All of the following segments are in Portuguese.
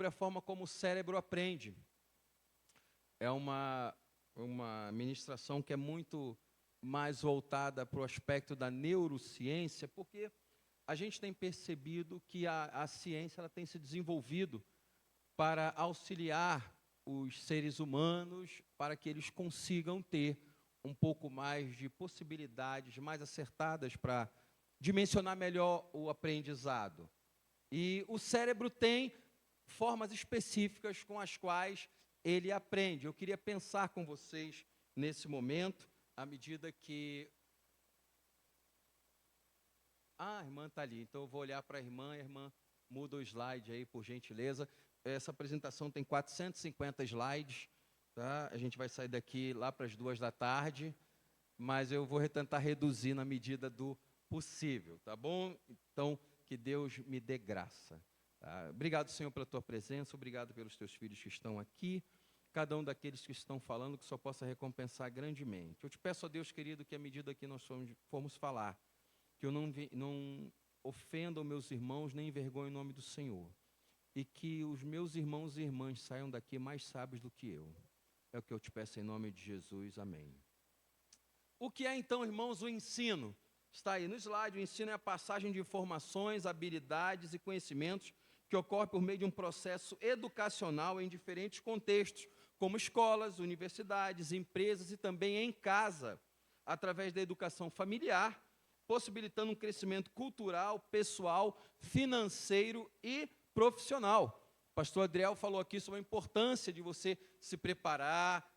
sobre a forma como o cérebro aprende. É uma ministração que é muito mais voltada para o aspecto da neurociência, porque a gente tem percebido que a ciência ela tem se desenvolvido para auxiliar os seres humanos, para que eles consigam ter um pouco mais de possibilidades mais acertadas para dimensionar melhor o aprendizado. E o cérebro tem formas específicas com as quais ele aprende. Eu queria pensar com vocês nesse momento, à medida que... a irmã está ali, então eu vou olhar para a irmã muda o slide aí, por gentileza. Essa apresentação tem 450 slides, tá? A gente vai sair daqui lá para as 14h, mas eu vou tentar reduzir na medida do possível, tá bom? Então, que Deus me dê graça. Tá? Obrigado, Senhor, pela tua presença, obrigado pelos teus filhos que estão aqui, cada um daqueles que estão falando, que só possa recompensar grandemente. Eu te peço, ó Deus querido, que à medida que nós formos falar, que eu não ofenda os meus irmãos, nem envergonhe o nome do Senhor, e que os meus irmãos e irmãs saiam daqui mais sábios do que eu. É o que eu te peço em nome de Jesus, amém. O que é então, irmãos, o ensino? Está aí no slide, o ensino é a passagem de informações, habilidades e conhecimentos que ocorre por meio de um processo educacional em diferentes contextos, como escolas, universidades, empresas e também em casa, através da educação familiar, possibilitando um crescimento cultural, pessoal, financeiro e profissional. O pastor Adriel falou aqui sobre a importância de você se preparar,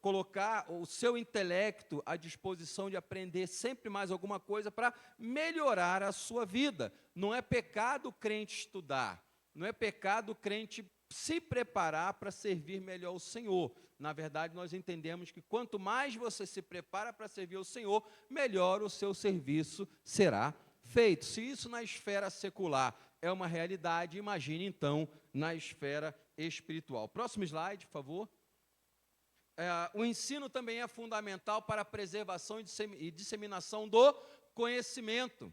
colocar o seu intelecto à disposição de aprender sempre mais alguma coisa para melhorar a sua vida. Não é pecado o crente estudar, não é pecado o crente se preparar para servir melhor o Senhor. Na verdade, nós entendemos que quanto mais você se prepara para servir o Senhor, melhor o seu serviço será feito. Se isso na esfera secular é uma realidade, imagine então na esfera espiritual. Próximo slide, por favor. O ensino também é fundamental para a preservação e disseminação do conhecimento.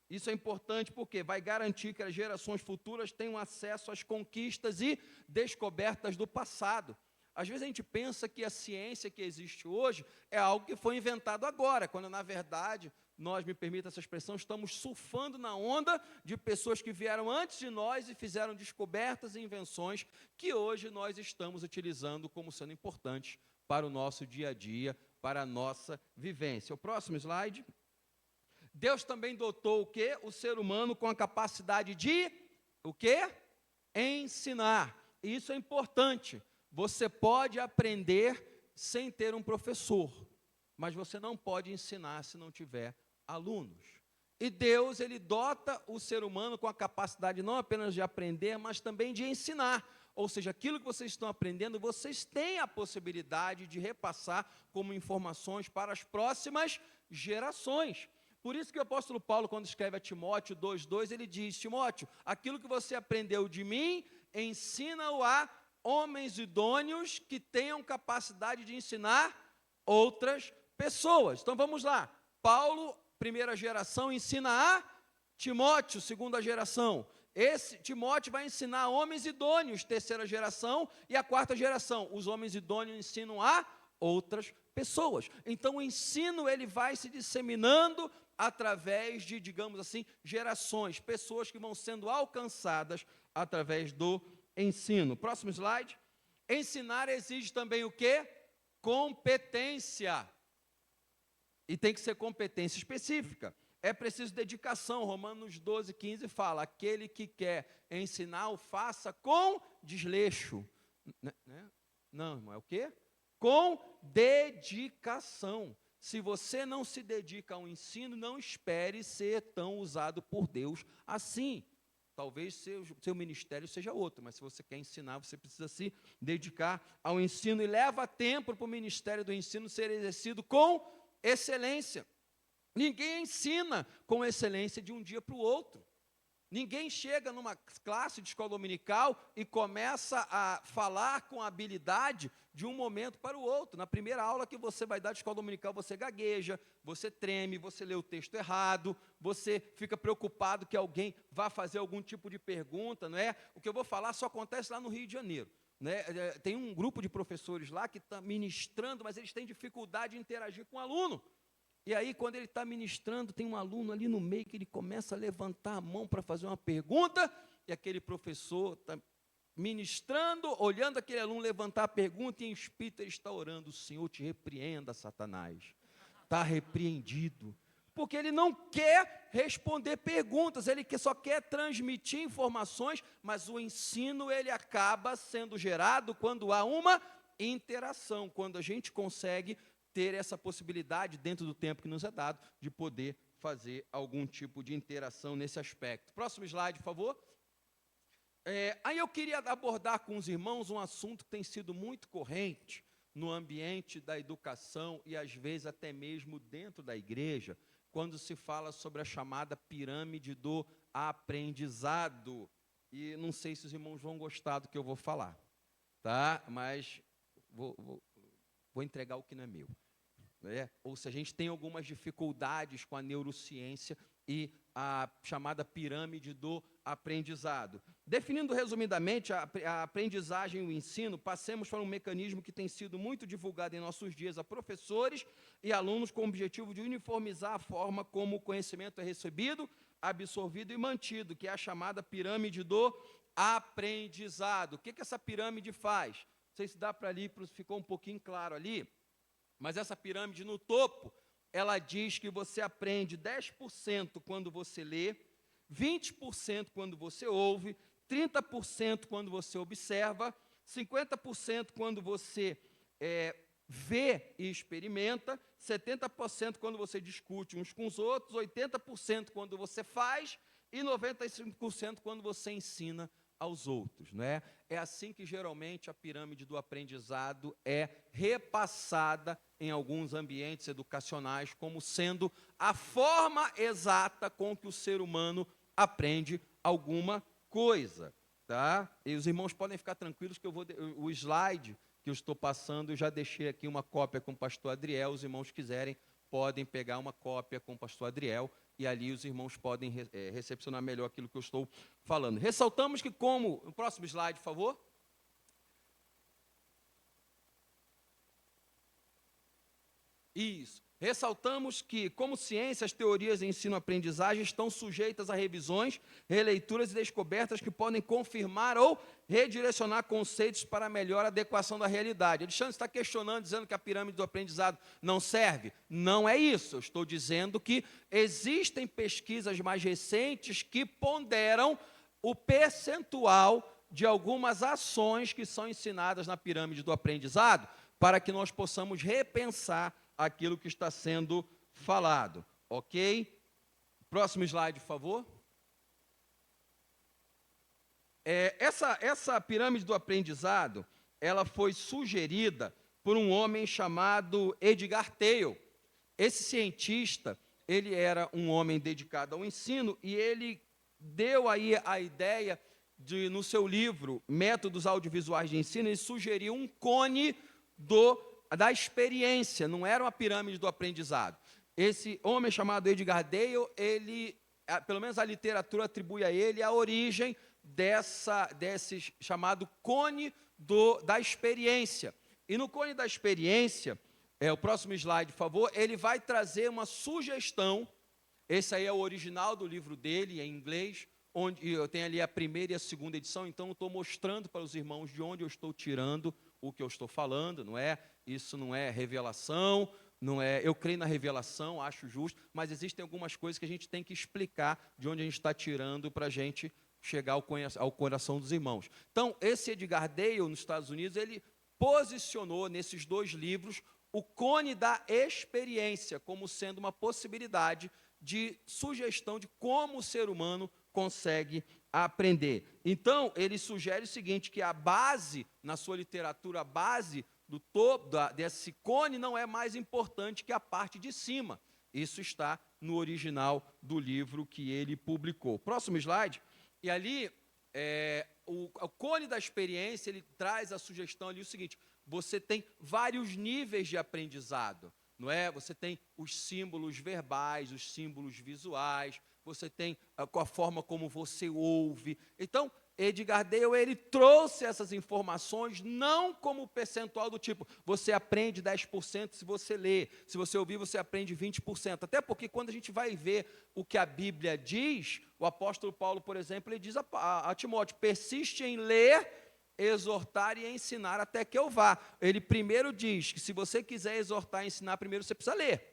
Isso é importante porque vai garantir que as gerações futuras tenham acesso às conquistas e descobertas do passado. Às vezes a gente pensa que a ciência que existe hoje é algo que foi inventado agora, quando na verdade, nós, me permita essa expressão, estamos surfando na onda de pessoas que vieram antes de nós e fizeram descobertas e invenções que hoje nós estamos utilizando como sendo importantes para o nosso dia a dia, para a nossa vivência. O próximo slide. Deus também dotou o quê? O ser humano com a capacidade de, o quê? Ensinar. E isso é importante. Você pode aprender sem ter um professor, mas você não pode ensinar se não tiver alunos. E Deus, ele dota o ser humano com a capacidade não apenas de aprender, mas também de ensinar. Ou seja, aquilo que vocês estão aprendendo, vocês têm a possibilidade de repassar como informações para as próximas gerações. Por isso que o apóstolo Paulo, quando escreve a Timóteo 2,2, ele diz: Timóteo, aquilo que você aprendeu de mim, ensina-o a homens idôneos que tenham capacidade de ensinar outras pessoas. Então vamos lá. Paulo, primeira geração, ensina a Timóteo, segunda geração. Esse Timóteo vai ensinar a homens idôneos, terceira geração, e a quarta geração. Os homens idôneos ensinam a outras pessoas. Então o ensino ele vai se disseminando através de, digamos assim, gerações, pessoas que vão sendo alcançadas através do ensino. Próximo slide. Ensinar exige também o quê? Competência. E tem que ser competência específica. É preciso dedicação. Romanos 12,15 fala: aquele que quer ensinar, o faça com desleixo. Não, irmão, é o quê? Com dedicação. Se você não se dedica ao ensino, não espere ser tão usado por Deus assim. Talvez seu ministério seja outro, mas se você quer ensinar, você precisa se dedicar ao ensino. E leva tempo para o ministério do ensino ser exercido com excelência. Ninguém ensina com excelência de um dia para o outro. Ninguém chega numa classe de escola dominical e começa a falar com habilidade de um momento para o outro. Na primeira aula que você vai dar de escola dominical, você gagueja, você treme, você lê o texto errado, você fica preocupado que alguém vá fazer algum tipo de pergunta, não é? O que eu vou falar só acontece lá no Rio de Janeiro, né? Tem um grupo de professores lá que está ministrando, mas eles têm dificuldade de interagir com o aluno. E aí, quando ele está ministrando, tem um aluno ali no meio que ele começa a levantar a mão para fazer uma pergunta, e aquele professor está ministrando, olhando aquele aluno levantar a pergunta, e em espírito ele está orando: o Senhor te repreenda, Satanás. Está repreendido. Porque ele não quer responder perguntas, ele só quer transmitir informações, mas o ensino ele acaba sendo gerado quando há uma interação, quando a gente consegue ter essa possibilidade, dentro do tempo que nos é dado, de poder fazer algum tipo de interação nesse aspecto. Próximo slide, por favor. Aí eu queria abordar com os irmãos um assunto que tem sido muito corrente no ambiente da educação e, às vezes, até mesmo dentro da igreja, quando se fala sobre a chamada pirâmide do aprendizado. E não sei se os irmãos vão gostar do que eu vou falar, tá? Mas vou entregar o que não é meu. Ou se a gente tem algumas dificuldades com a neurociência e a chamada pirâmide do aprendizado. Definindo resumidamente a aprendizagem e o ensino, passemos para um mecanismo que tem sido muito divulgado em nossos dias a professores e alunos com o objetivo de uniformizar a forma como o conhecimento é recebido, absorvido e mantido, que é a chamada pirâmide do aprendizado. O que essa pirâmide faz? Não sei se dá para ali, ficou um pouquinho claro ali, mas essa pirâmide no topo, ela diz que você aprende 10% quando você lê, 20% quando você ouve, 30% quando você observa, 50% quando você vê e experimenta, 70% quando você discute uns com os outros, 80% quando você faz e 95% quando você ensina aos outros, não é? É assim que geralmente a pirâmide do aprendizado é repassada em alguns ambientes educacionais como sendo a forma exata com que o ser humano aprende alguma coisa, tá? E os irmãos podem ficar tranquilos que o slide que eu estou passando, eu já deixei aqui uma cópia com o pastor Adriel, os irmãos quiserem podem pegar uma cópia com o pastor Adriel, e ali os irmãos podem recepcionar melhor aquilo que eu estou falando. Ressaltamos que como... O próximo slide, por favor. Isso. Ressaltamos que, como ciência, as teorias de ensino-aprendizagem estão sujeitas a revisões, releituras e descobertas que podem confirmar ou redirecionar conceitos para melhor adequação da realidade. Alexandre está questionando, dizendo que a pirâmide do aprendizado não serve. Não é isso. Eu estou dizendo que existem pesquisas mais recentes que ponderam o percentual de algumas ações que são ensinadas na pirâmide do aprendizado, para que nós possamos repensar aquilo que está sendo falado, ok? Próximo slide, por favor. Essa pirâmide do aprendizado, ela foi sugerida por um homem chamado Edgar Thiel. Esse cientista, ele era um homem dedicado ao ensino e ele deu aí a ideia de, no seu livro Métodos Audiovisuais de Ensino, ele sugeriu um cone da experiência, não era uma pirâmide do aprendizado. Esse homem chamado Edgar Thiel, ele, pelo menos a literatura atribui a ele a origem desse chamado cone da experiência. E no cone da experiência, o próximo slide, por favor, ele vai trazer uma sugestão. Esse aí é o original do livro dele, em inglês, onde eu tenho ali a primeira e a segunda edição, então eu estou mostrando para os irmãos de onde eu estou tirando o que eu estou falando, não é? Isso não é revelação, não é, eu creio na revelação, acho justo, mas existem algumas coisas que a gente tem que explicar de onde a gente está tirando para a gente chegar ao coração dos irmãos. Então, esse Edgar Thiel, nos Estados Unidos, ele posicionou nesses dois livros o cone da experiência como sendo uma possibilidade de sugestão de como o ser humano consegue aprender. Então, ele sugere o seguinte, que a base, na sua literatura, a base do topo desse cone não é mais importante que a parte de cima. Isso está no original do livro que ele publicou. Próximo slide. E ali, o Cone da Experiência, ele traz a sugestão ali o seguinte: você tem vários níveis de aprendizado, não é? Você tem os símbolos verbais, os símbolos visuais, você tem a forma como você ouve. Então, Edgar Dale, ele trouxe essas informações não como percentual do tipo, você aprende 10% se você ler, se você ouvir, você aprende 20%. Até porque quando a gente vai ver o que a Bíblia diz, o apóstolo Paulo, por exemplo, ele diz a Timóteo: persiste em ler, exortar e ensinar até que eu vá. Ele primeiro diz que se você quiser exortar e ensinar, primeiro você precisa ler.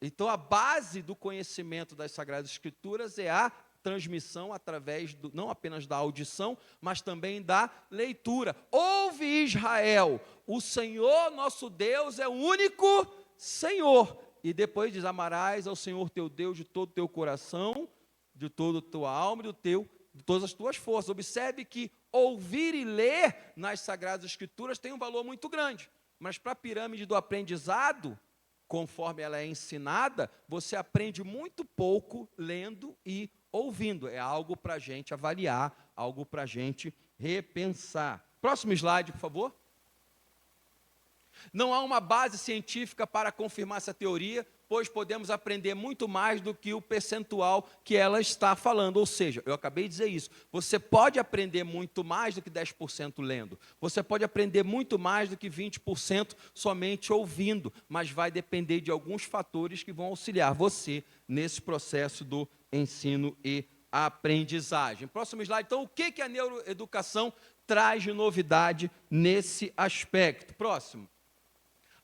Então, a base do conhecimento das Sagradas Escrituras é a transmissão através, não apenas da audição, mas também da leitura. Ouve, Israel, o Senhor nosso Deus é o único Senhor. E depois diz: amarás ao Senhor teu Deus de todo o teu coração, de toda a tua alma e de todas as tuas forças. Observe que ouvir e ler nas Sagradas Escrituras tem um valor muito grande. Mas para a pirâmide do aprendizado, conforme ela é ensinada, você aprende muito pouco lendo e ouvindo. É algo para a gente avaliar, algo para a gente repensar. Próximo slide, por favor. Não há uma base científica para confirmar essa teoria, pois podemos aprender muito mais do que o percentual que ela está falando. Ou seja, eu acabei de dizer isso, você pode aprender muito mais do que 10% lendo, você pode aprender muito mais do que 20% somente ouvindo, mas vai depender de alguns fatores que vão auxiliar você nesse processo do ensino e aprendizagem. Próximo slide. Então, o que a neuroeducação traz de novidade nesse aspecto? Próximo.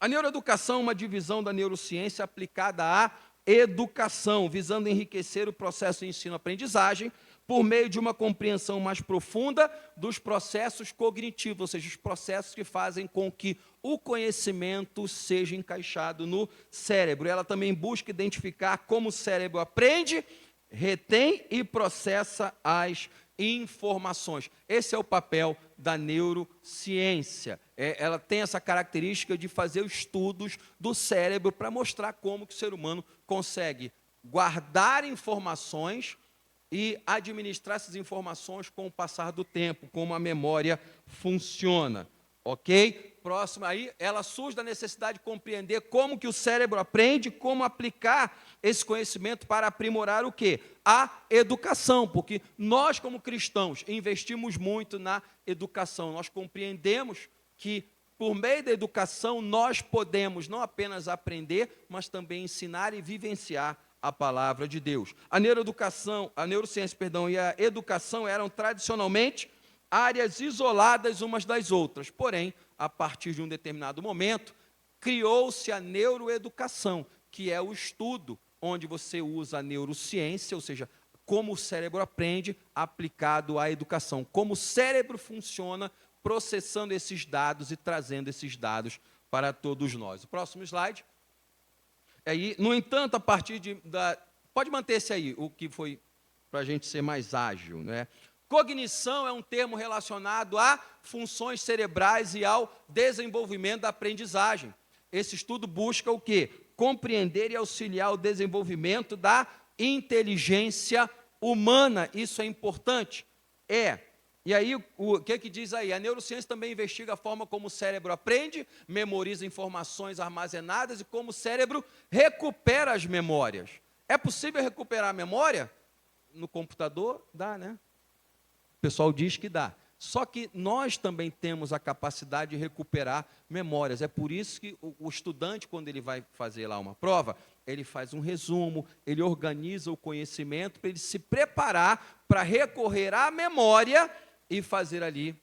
A neuroeducação é uma divisão da neurociência aplicada à educação, visando enriquecer o processo de ensino-aprendizagem por meio de uma compreensão mais profunda dos processos cognitivos, ou seja, os processos que fazem com que o conhecimento seja encaixado no cérebro. Ela também busca identificar como o cérebro aprende, retém e processa as informações. Esse é o papel da neurociência. Ela tem essa característica de fazer estudos do cérebro para mostrar como que o ser humano consegue guardar informações e administrar essas informações com o passar do tempo, como a memória funciona. Ok? Próximo aí, ela surge da necessidade de compreender como que o cérebro aprende, como aplicar esse conhecimento para aprimorar o quê? A educação, porque nós, como cristãos, investimos muito na educação. Nós compreendemos que, por meio da educação, nós podemos não apenas aprender, mas também ensinar e vivenciar a palavra de Deus. A neurociência, e a educação eram tradicionalmente áreas isoladas umas das outras. Porém, a partir de um determinado momento, criou-se a neuroeducação, que é o estudo onde você usa a neurociência, ou seja, como o cérebro aprende aplicado à educação, como o cérebro funciona processando esses dados e trazendo esses dados para todos nós. O próximo slide. Aí, no entanto, a partir pode manter esse aí, o que foi para a gente ser mais ágil, né? Cognição é um termo relacionado a funções cerebrais e ao desenvolvimento da aprendizagem. Esse estudo busca o quê? Compreender e auxiliar o desenvolvimento da inteligência humana. Isso é importante? E aí, o que diz aí? A neurociência também investiga a forma como o cérebro aprende, memoriza informações armazenadas e como o cérebro recupera as memórias. É possível recuperar a memória? No computador, dá, né? O pessoal diz que dá. Só que nós também temos a capacidade de recuperar memórias. É por isso que o estudante, quando ele vai fazer lá uma prova, ele faz um resumo, ele organiza o conhecimento para ele se preparar para recorrer à memória e fazer ali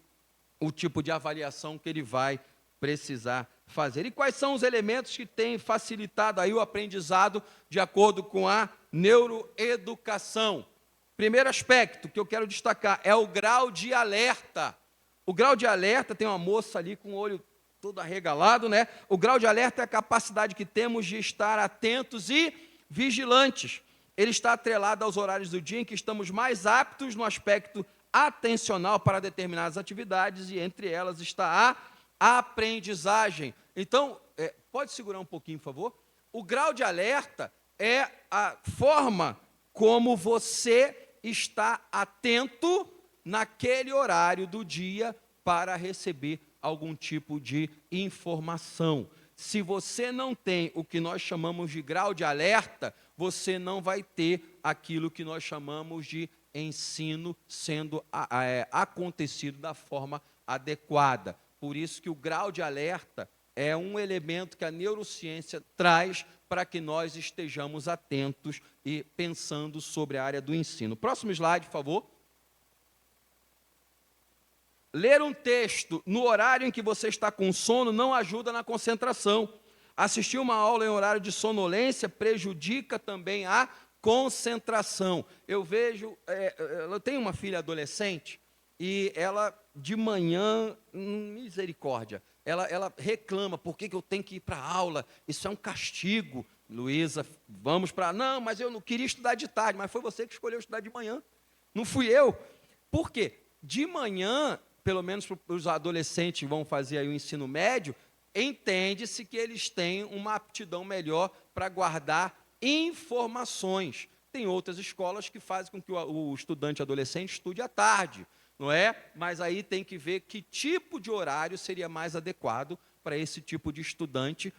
o tipo de avaliação que ele vai precisar fazer. E quais são os elementos que têm facilitado aí o aprendizado de acordo com a neuroeducação? Primeiro aspecto que eu quero destacar é o grau de alerta. O grau de alerta, tem uma moça ali com o olho todo arregalado, né? O grau de alerta é a capacidade que temos de estar atentos e vigilantes. Ele está atrelado aos horários do dia em que estamos mais aptos no aspecto atencional para determinadas atividades, e entre elas está a aprendizagem. Então, pode segurar um pouquinho, por favor? O grau de alerta é a forma como você está atento naquele horário do dia para receber algum tipo de informação. Se você não tem o que nós chamamos de grau de alerta, você não vai ter aquilo que nós chamamos de ensino sendo acontecido da forma adequada. Por isso que o grau de alerta é um elemento que a neurociência traz para que nós estejamos atentos e pensando sobre a área do ensino. Próximo slide, por favor. Ler um texto no horário em que você está com sono não ajuda na concentração. Assistir uma aula em horário de sonolência prejudica também a concentração. Eu tenho uma filha adolescente e ela, de manhã, misericórdia, ela reclama, por que eu tenho que ir para a aula? Isso é um castigo. Luísa, vamos para... Não, mas eu não queria estudar de tarde, mas foi você que escolheu estudar de manhã. Não fui eu. Por quê? De manhã, pelo menos para os adolescentes que vão fazer aí o ensino médio, entende-se que eles têm uma aptidão melhor para guardar informações. Tem outras escolas que fazem com que o estudante adolescente estude à tarde, não é? Mas aí tem que ver que tipo de horário seria mais adequado para esse tipo de estudante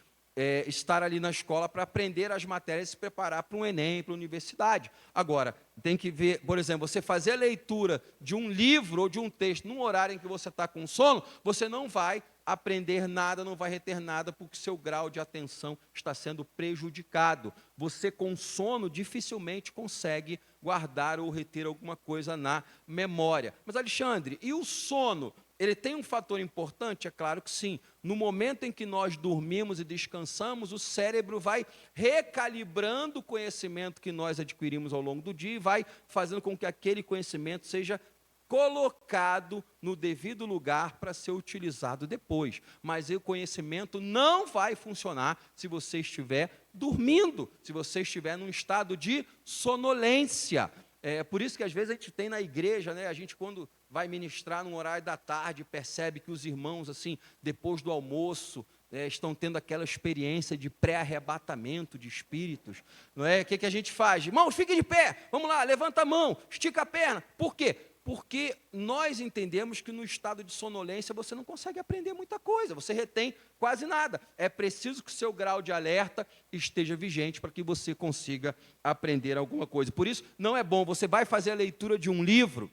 estar ali na escola para aprender as matérias e se preparar para um Enem, para a universidade. Agora, tem que ver, por exemplo, você fazer a leitura de um livro ou de um texto num horário em que você está com sono, você não vai aprender nada, não vai reter nada, porque seu grau de atenção está sendo prejudicado. Você com sono dificilmente consegue guardar ou reter alguma coisa na memória. Mas, Alexandre, e o sono? Ele tem um fator importante? É claro que sim. No momento em que nós dormimos e descansamos, o cérebro vai recalibrando o conhecimento que nós adquirimos ao longo do dia e vai fazendo com que aquele conhecimento seja colocado no devido lugar para ser utilizado depois. Mas o conhecimento não vai funcionar se você estiver dormindo, se você estiver num estado de sonolência. É por isso que às vezes a gente tem na igreja, né, a gente quando vai ministrar num horário da tarde, percebe que os irmãos, assim, depois do almoço, estão tendo aquela experiência de pré-arrebatamento de espíritos, não é? O que a gente faz? Irmãos, fiquem de pé, vamos lá, levanta a mão, estica a perna. Por quê? Porque nós entendemos que no estado de sonolência você não consegue aprender muita coisa, você retém quase nada. É preciso que o seu grau de alerta esteja vigente para que você consiga aprender alguma coisa. Por isso, não é bom, você vai fazer a leitura de um livro,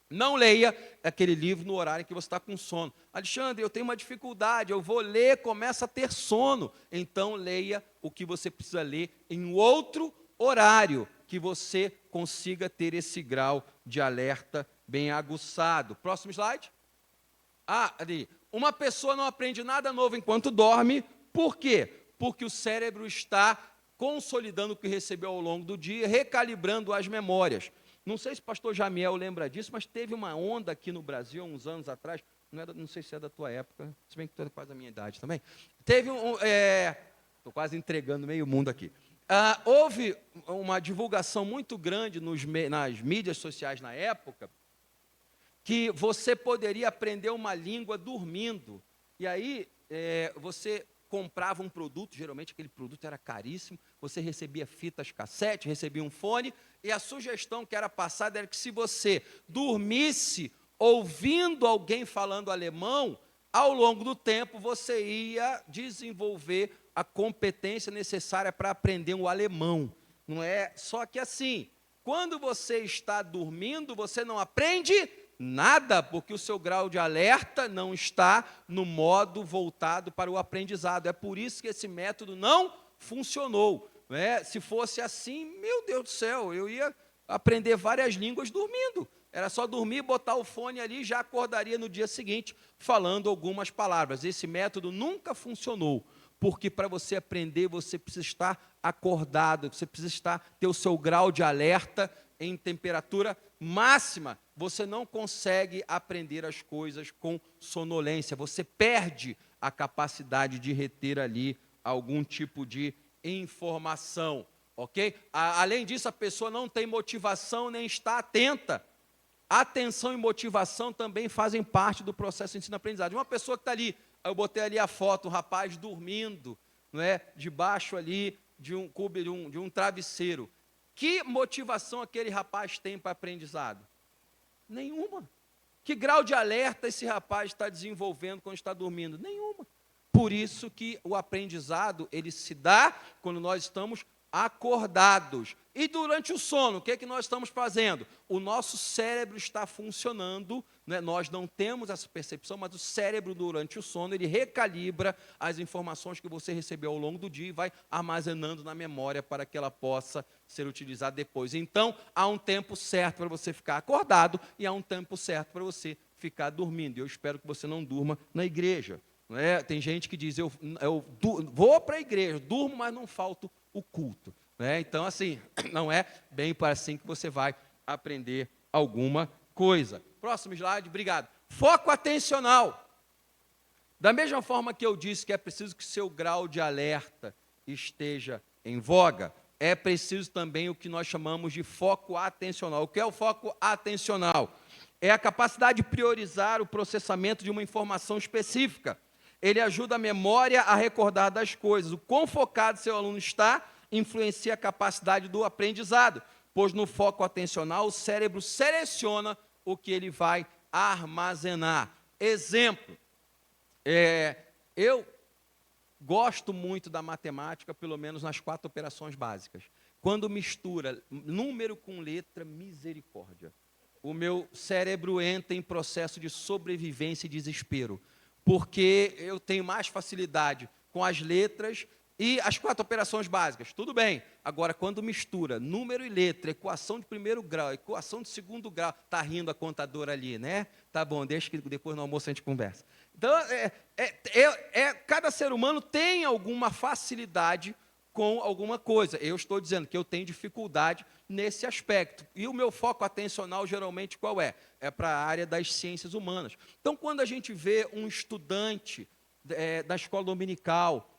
não leia aquele livro no horário em que você está com sono. Alexandre, eu tenho uma dificuldade, eu vou ler, começa a ter sono. Então, leia o que você precisa ler em um outro horário, que você consiga ter esse grau de alerta bem aguçado. Próximo slide. Ali. Uma pessoa não aprende nada novo enquanto dorme. Por quê? Porque o cérebro está consolidando o que recebeu ao longo do dia, recalibrando as memórias. Não sei se o pastor Jamiel lembra disso, mas teve uma onda aqui no Brasil, uns anos atrás, não sei se é da tua época, se bem que tu é quase da minha idade também. Teve estou quase entregando meio mundo aqui. Houve uma divulgação muito grande nas mídias sociais na época, que você poderia aprender uma língua dormindo. E aí, você comprava um produto, geralmente aquele produto era caríssimo, você recebia fitas cassete, recebia um fone, e a sugestão que era passada era que se você dormisse ouvindo alguém falando alemão, ao longo do tempo você ia desenvolver a competência necessária para aprender o alemão. Não é? Só que assim, quando você está dormindo, você não aprende nada, porque o seu grau de alerta não está no modo voltado para o aprendizado. É por isso que esse método não funcionou. Se fosse assim, meu Deus do céu, eu ia aprender várias línguas dormindo. Era só dormir, botar o fone ali e já acordaria no dia seguinte falando algumas palavras. Esse método nunca funcionou, porque para você aprender, você precisa estar acordado, você precisa ter o seu grau de alerta em temperatura máxima. Você não consegue aprender as coisas com sonolência, você perde a capacidade de reter ali algum tipo de informação, ok? Além disso, a pessoa não tem motivação nem está atenta. Atenção e motivação também fazem parte do processo de ensino-aprendizagem. Uma pessoa que está ali, eu botei ali a foto, um rapaz dormindo, não é? Debaixo ali de um travesseiro. Que motivação aquele rapaz tem para aprendizado? Nenhuma. Que grau de alerta esse rapaz está desenvolvendo quando está dormindo? Nenhuma. Por isso que o aprendizado, ele se dá quando nós estamos acordados. E durante o sono, o que é que nós estamos fazendo? O nosso cérebro está funcionando, né? Nós não temos essa percepção, mas o cérebro, durante o sono, ele recalibra as informações que você recebeu ao longo do dia e vai armazenando na memória para que ela possa ser utilizada depois. Então, há um tempo certo para você ficar acordado e há um tempo certo para você ficar dormindo. E eu espero que você não durma na igreja. Não é? Tem gente que diz, eu vou para a igreja, durmo, mas não falto o culto. Né? Então, assim, não é bem para assim que você vai aprender alguma coisa. Próximo slide, obrigado. Foco atencional. Da mesma forma que eu disse que é preciso que seu grau de alerta esteja em voga, é preciso também o que nós chamamos de foco atencional. O que é o foco atencional? É a capacidade de priorizar o processamento de uma informação específica. Ele ajuda a memória a recordar das coisas. O quão focado seu aluno está influencia a capacidade do aprendizado, pois no foco atencional o cérebro seleciona o que ele vai armazenar. Exemplo, eu gosto muito da matemática, pelo menos nas 4 operações básicas. Quando mistura número com letra, misericórdia. O meu cérebro entra em processo de sobrevivência e desespero, porque eu tenho mais facilidade com as letras e as 4 operações básicas. Tudo bem. Agora, quando mistura número e letra, equação de primeiro grau, equação de segundo grau, está rindo a contadora ali, né? Tá bom, deixa que depois no almoço a gente conversa. Então, cada ser humano tem alguma facilidade com alguma coisa. Eu estou dizendo que eu tenho dificuldade nesse aspecto. E o meu foco atencional, geralmente, qual é? É para a área das ciências humanas. Então, quando a gente vê um estudante da escola dominical,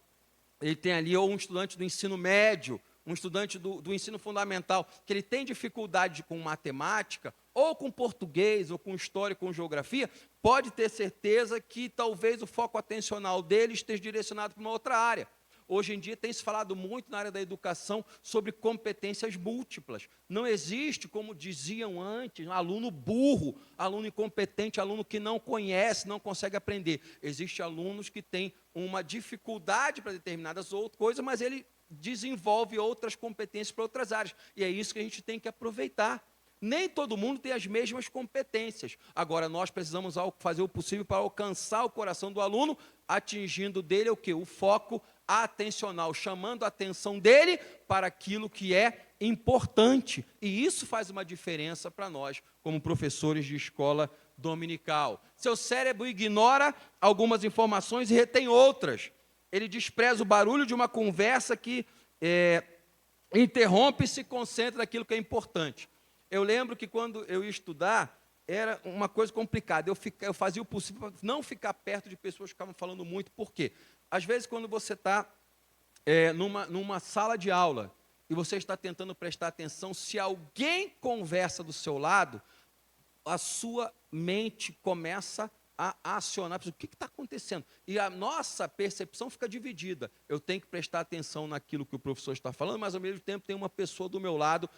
ele tem ali, ou um estudante do ensino médio, um estudante do ensino fundamental, que ele tem dificuldade com matemática, ou com português, ou com história, com geografia, pode ter certeza que talvez o foco atencional dele esteja direcionado para uma outra área. Hoje em dia tem se falado muito na área da educação sobre competências múltiplas. Não existe, como diziam antes, aluno burro, aluno incompetente, aluno que não conhece, não consegue aprender. Existem alunos que têm uma dificuldade para determinadas outras coisas, mas ele desenvolve outras competências para outras áreas. E é isso que a gente tem que aproveitar. Nem todo mundo tem as mesmas competências. Agora, nós precisamos fazer o possível para alcançar o coração do aluno, atingindo dele o quê? O foco atencional, chamando a atenção dele para aquilo que é importante. E isso faz uma diferença para nós, como professores de escola dominical. Seu cérebro ignora algumas informações e retém outras. Ele despreza o barulho de uma conversa que interrompe e se concentra naquilo que é importante. Eu lembro que quando eu ia estudar, era uma coisa complicada. Eu fazia o possível para não ficar perto de pessoas que ficavam falando muito. Por quê? Às vezes, quando você está numa sala de aula e você está tentando prestar atenção, se alguém conversa do seu lado, a sua mente começa a acionar. O que está acontecendo? E a nossa percepção fica dividida. Eu tenho que prestar atenção naquilo que o professor está falando, mas, ao mesmo tempo, tem uma pessoa do meu lado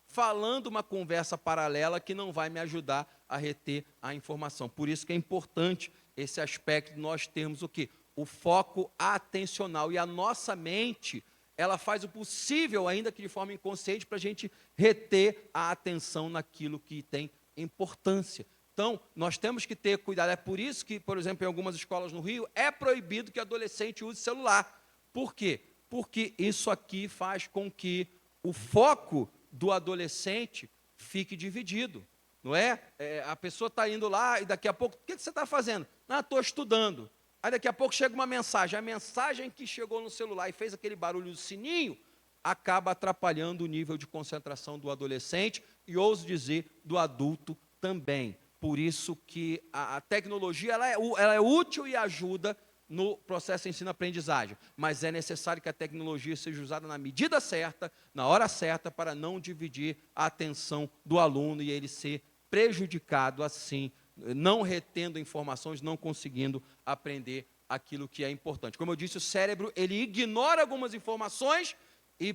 falando uma conversa paralela que não vai me ajudar a reter a informação. Por isso que é importante esse aspecto de nós termos o quê? O foco atencional. E a nossa mente, ela faz o possível, ainda que de forma inconsciente, para a gente reter a atenção naquilo que tem importância. Então, nós temos que ter cuidado. É por isso que, por exemplo, em algumas escolas no Rio, é proibido que adolescente use celular. Por quê? Porque isso aqui faz com que o foco do adolescente fique dividido, não é? A pessoa está indo lá e daqui a pouco, o que você está fazendo? Ah, estou estudando. Aí daqui a pouco chega uma mensagem, a mensagem que chegou no celular e fez aquele barulho do sininho, acaba atrapalhando o nível de concentração do adolescente e, ouso dizer, do adulto também. Por isso que a tecnologia ela é útil e ajuda no processo de ensino-aprendizagem, mas é necessário que a tecnologia seja usada na medida certa, na hora certa, para não dividir a atenção do aluno e ele ser prejudicado assim, não retendo informações, não conseguindo aprender aquilo que é importante. Como eu disse, o cérebro ele ignora algumas informações e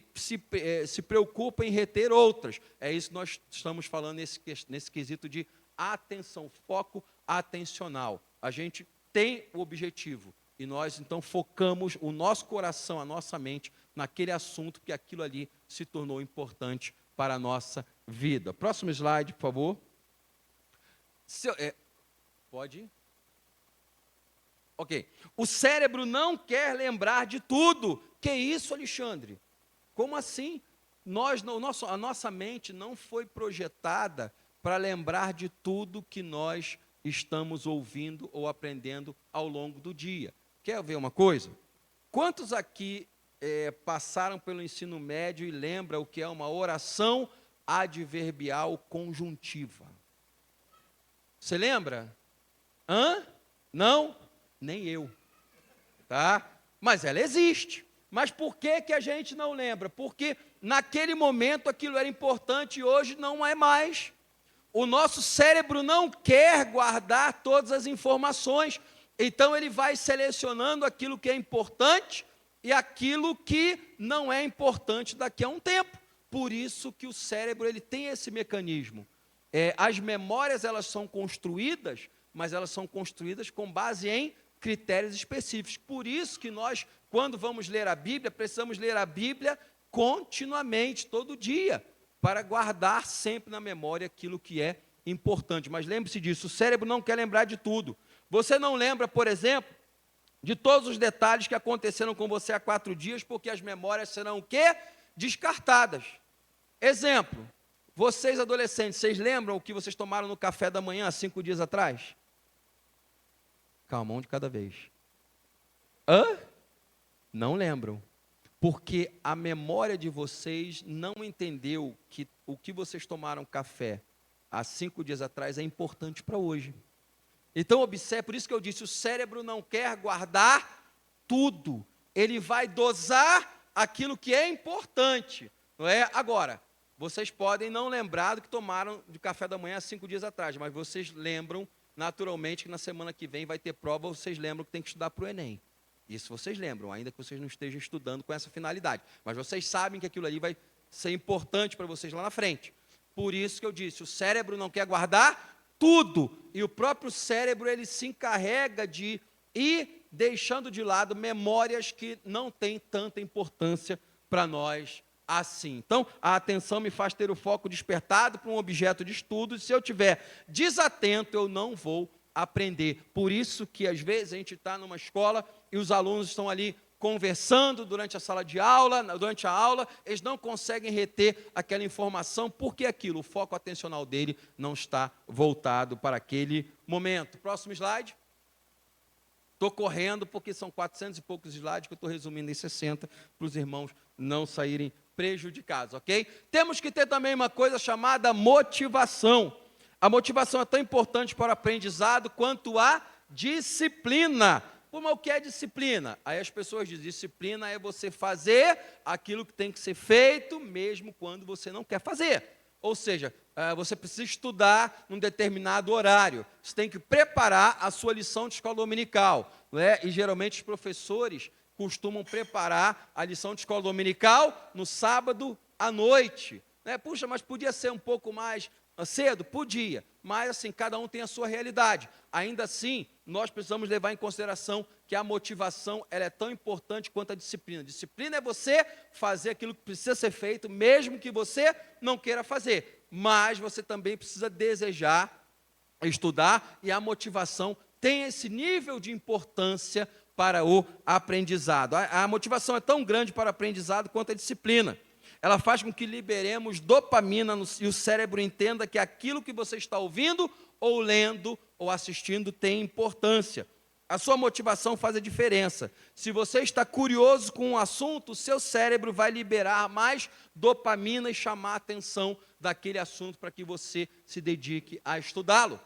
se preocupa em reter outras. É isso que nós estamos falando nesse quesito de atenção, foco atencional. A gente tem o objetivo e nós, então, focamos o nosso coração, a nossa mente, naquele assunto, porque aquilo ali se tornou importante para a nossa vida. Próximo slide, por favor. Pode ir? Ok. O cérebro não quer lembrar de tudo. Que isso, Alexandre? Como assim? A nossa mente não foi projetada para lembrar de tudo que nós estamos ouvindo ou aprendendo ao longo do dia. Quer ver uma coisa? Quantos aqui passaram pelo ensino médio e lembram o que é uma oração adverbial conjuntiva? Você lembra? Hã? Não? Nem eu. Tá? Mas ela existe. Mas por que a gente não lembra? Porque naquele momento aquilo era importante e hoje não é mais. O nosso cérebro não quer guardar todas as informações, então ele vai selecionando aquilo que é importante e aquilo que não é importante daqui a um tempo. Por isso que o cérebro ele tem esse mecanismo. As memórias elas são construídas, mas elas são construídas com base em critérios específicos. Por isso que nós, quando vamos ler a Bíblia, precisamos ler a Bíblia continuamente, todo dia, para guardar sempre na memória aquilo que é importante. Mas lembre-se disso, o cérebro não quer lembrar de tudo. Você não lembra, por exemplo, de todos os detalhes que aconteceram com você há 4 dias, porque as memórias serão o quê? Descartadas. Exemplo, vocês adolescentes, vocês lembram o que vocês tomaram no café da manhã há 5 dias atrás? Calma, um de cada vez. Hã? Não lembram. Porque a memória de vocês não entendeu que o que vocês tomaram café há 5 dias atrás é importante para hoje. Então, observe, por isso que eu disse, o cérebro não quer guardar tudo. Ele vai dosar aquilo que é importante. Não é? Agora, vocês podem não lembrar do que tomaram de café da manhã há 5 dias atrás, mas vocês lembram, naturalmente, que na semana que vem vai ter prova, vocês lembram que tem que estudar para o Enem. Isso vocês lembram, ainda que vocês não estejam estudando com essa finalidade. Mas vocês sabem que aquilo ali vai ser importante para vocês lá na frente. Por isso que eu disse, o cérebro não quer guardar tudo. E o próprio cérebro, ele se encarrega de ir deixando de lado memórias que não têm tanta importância para nós assim. Então, a atenção me faz ter o foco despertado para um objeto de estudo. E se eu tiver desatento, eu não vou aprender. Por isso que, às vezes, a gente está numa escola e os alunos estão ali conversando durante a sala de aula, durante a aula, eles não conseguem reter aquela informação, porque o foco atencional dele não está voltado para aquele momento. Próximo slide. Estou correndo, porque são 400 e poucos slides que eu estou resumindo em 60, para os irmãos não saírem prejudicados, ok? Temos que ter também uma coisa chamada motivação. A motivação é tão importante para o aprendizado quanto a disciplina. Mas o que é disciplina? Aí as pessoas dizem, disciplina é você fazer aquilo que tem que ser feito, mesmo quando você não quer fazer. Ou seja, você precisa estudar num determinado horário. Você tem que preparar a sua lição de escola dominical. Não é? E geralmente os professores costumam preparar a lição de escola dominical no sábado à noite. Puxa, mas podia ser um pouco mais cedo? Podia, mas assim, cada um tem a sua realidade. Ainda assim, nós precisamos levar em consideração que a motivação ela é tão importante quanto a disciplina. Disciplina é você fazer aquilo que precisa ser feito, mesmo que você não queira fazer. Mas você também precisa desejar estudar, e a motivação tem esse nível de importância para o aprendizado. A motivação é tão grande para o aprendizado quanto a disciplina. Ela faz com que liberemos dopamina e o cérebro entenda que aquilo que você está ouvindo, ou lendo, ou assistindo tem importância. A sua motivação faz a diferença. Se você está curioso com um assunto, o seu cérebro vai liberar mais dopamina e chamar a atenção daquele assunto para que você se dedique a estudá-lo.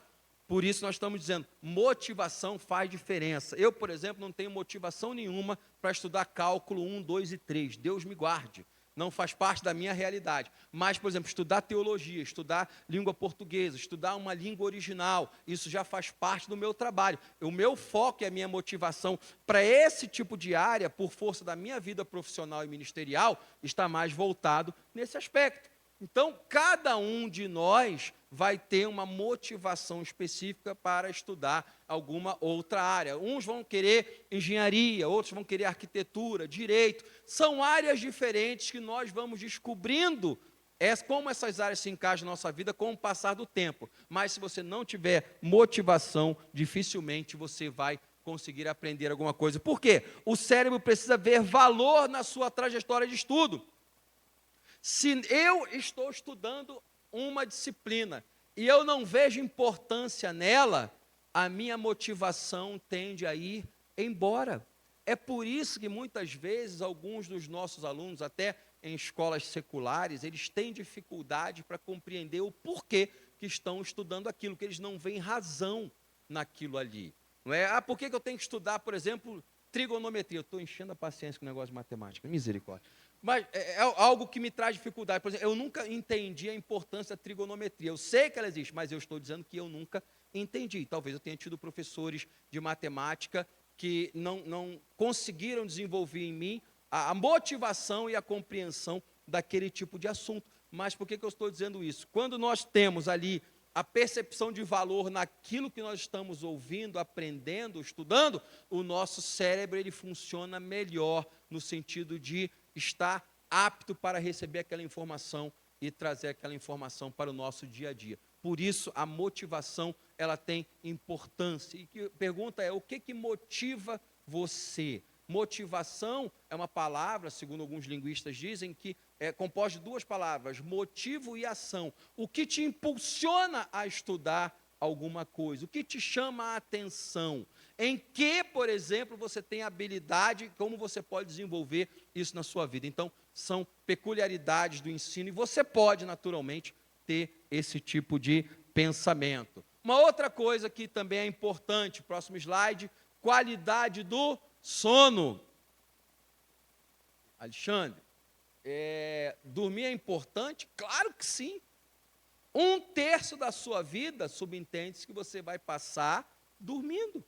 Por isso nós estamos dizendo, motivação faz diferença. Eu, por exemplo, não tenho motivação nenhuma para estudar cálculo 1, 2 e 3. Deus me guarde. não faz parte da minha realidade. Mas, por exemplo, estudar teologia, estudar língua portuguesa, estudar uma língua original, isso já faz parte do meu trabalho. O meu foco e a minha motivação para esse tipo de área, por força da minha vida profissional e ministerial, está mais voltado nesse aspecto. Então, cada um de nós vai ter uma motivação específica para estudar alguma outra área. Uns vão querer engenharia, outros vão querer arquitetura, direito. São áreas diferentes que nós vamos descobrindo como essas áreas se encaixam na nossa vida com o passar do tempo. Mas se você não tiver motivação, dificilmente você vai conseguir aprender alguma coisa. Por quê? O cérebro precisa ver valor na sua trajetória de estudo. Se eu estou estudando uma disciplina e eu não vejo importância nela, a minha motivação tende a ir embora. É por isso que muitas vezes alguns dos nossos alunos, até em escolas seculares, eles têm dificuldade para compreender o porquê que estão estudando aquilo, que eles não veem razão naquilo ali. Não é? Por que eu tenho que estudar, por exemplo, trigonometria? Eu estou enchendo a paciência com o negócio de matemática, misericórdia. Mas é algo que me traz dificuldade. Por exemplo, eu nunca entendi a importância da trigonometria. Eu sei que ela existe, mas eu estou dizendo que eu nunca entendi. Talvez eu tenha tido professores de matemática que não conseguiram desenvolver em mim a motivação e a compreensão daquele tipo de assunto. Mas por que eu estou dizendo isso? Quando nós temos ali a percepção de valor naquilo que nós estamos ouvindo, aprendendo, estudando, o nosso cérebro ele funciona melhor no sentido de estar apto para receber aquela informação e trazer aquela informação para o nosso dia a dia. Por isso, a motivação ela tem importância. E a pergunta é, o que motiva você? Motivação é uma palavra, segundo alguns linguistas dizem, que é composta de duas palavras, motivo e ação. O que te impulsiona a estudar alguma coisa? O que te chama a atenção? Em que, por exemplo, você tem habilidade, como você pode desenvolver isso na sua vida? Então, são peculiaridades do ensino e você pode, naturalmente, ter esse tipo de pensamento. Uma outra coisa que também é importante, próximo slide, qualidade do sono. Alexandre, dormir é importante? Claro que sim. 1/3 da sua vida, subentende-se que você vai passar dormindo.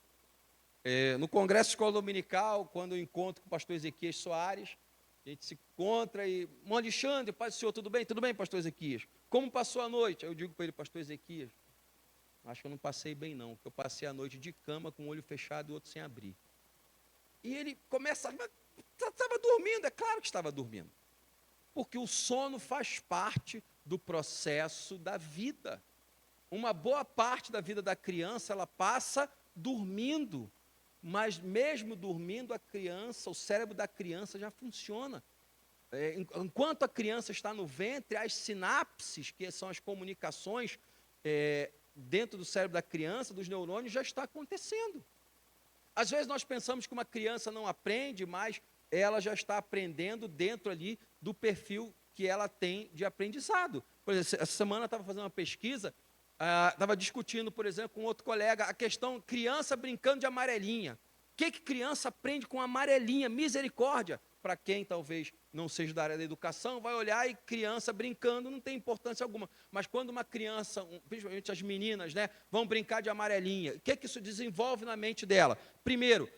No Congresso Escola Dominical, quando eu encontro com o pastor Ezequias Soares, a gente se encontra e, Alexandre, paz do Senhor, tudo bem? Tudo bem, pastor Ezequias? Como passou a noite? Aí eu digo para ele, pastor Ezequias, acho que eu não passei bem não, porque eu passei a noite de cama com o olho fechado e o outro sem abrir. E ele começa, mas estava dormindo? É claro que estava dormindo. Porque o sono faz parte do processo da vida. Uma boa parte da vida da criança, ela passa dormindo. Mas mesmo dormindo, a criança, o cérebro da criança já funciona. Enquanto a criança está no ventre, as sinapses, que são as comunicações dentro do cérebro da criança, dos neurônios, já está acontecendo. Às vezes nós pensamos que uma criança não aprende, mas ela já está aprendendo dentro ali do perfil que ela tem de aprendizado. Por exemplo, essa semana eu estava fazendo uma pesquisa, estava discutindo, por exemplo, com outro colega, a questão criança brincando de amarelinha. O que criança aprende com amarelinha? Misericórdia! Para quem talvez não seja da área da educação, vai olhar e criança brincando não tem importância alguma. Mas quando uma criança, principalmente as meninas, vão brincar de amarelinha, o que isso desenvolve na mente dela? Primeiro,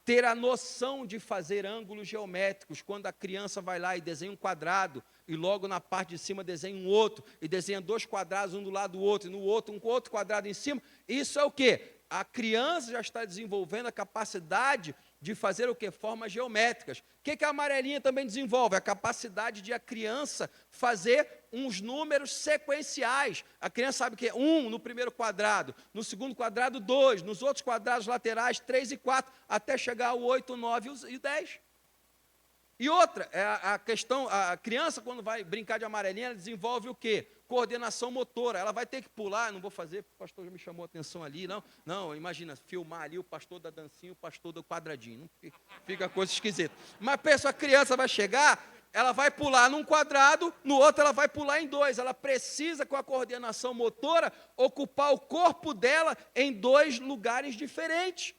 ter a noção de fazer ângulos geométricos. Quando a criança vai lá e desenha um quadrado, e logo na parte de cima desenha um outro, e desenha 2 quadrados, um do lado do outro, e no outro, um outro quadrado em cima, isso é o quê? A criança já está desenvolvendo a capacidade de fazer o quê? Formas geométricas. O que a amarelinha também desenvolve? A capacidade de a criança fazer uns números sequenciais. A criança sabe que é 1 no primeiro quadrado, no segundo quadrado 2, nos outros quadrados laterais 3 e 4, até chegar ao 8, 9 e 10. E outra, a questão, a criança quando vai brincar de amarelinha, ela desenvolve o quê? Coordenação motora. Ela vai ter que pular, não vou fazer, porque o pastor já me chamou a atenção ali, não, imagina, filmar ali o pastor da dancinha, o pastor do quadradinho, não fica coisa esquisita. Mas pensa, a criança vai chegar, ela vai pular num quadrado, no outro ela vai pular em 2, ela precisa, com a coordenação motora, ocupar o corpo dela em 2 lugares diferentes.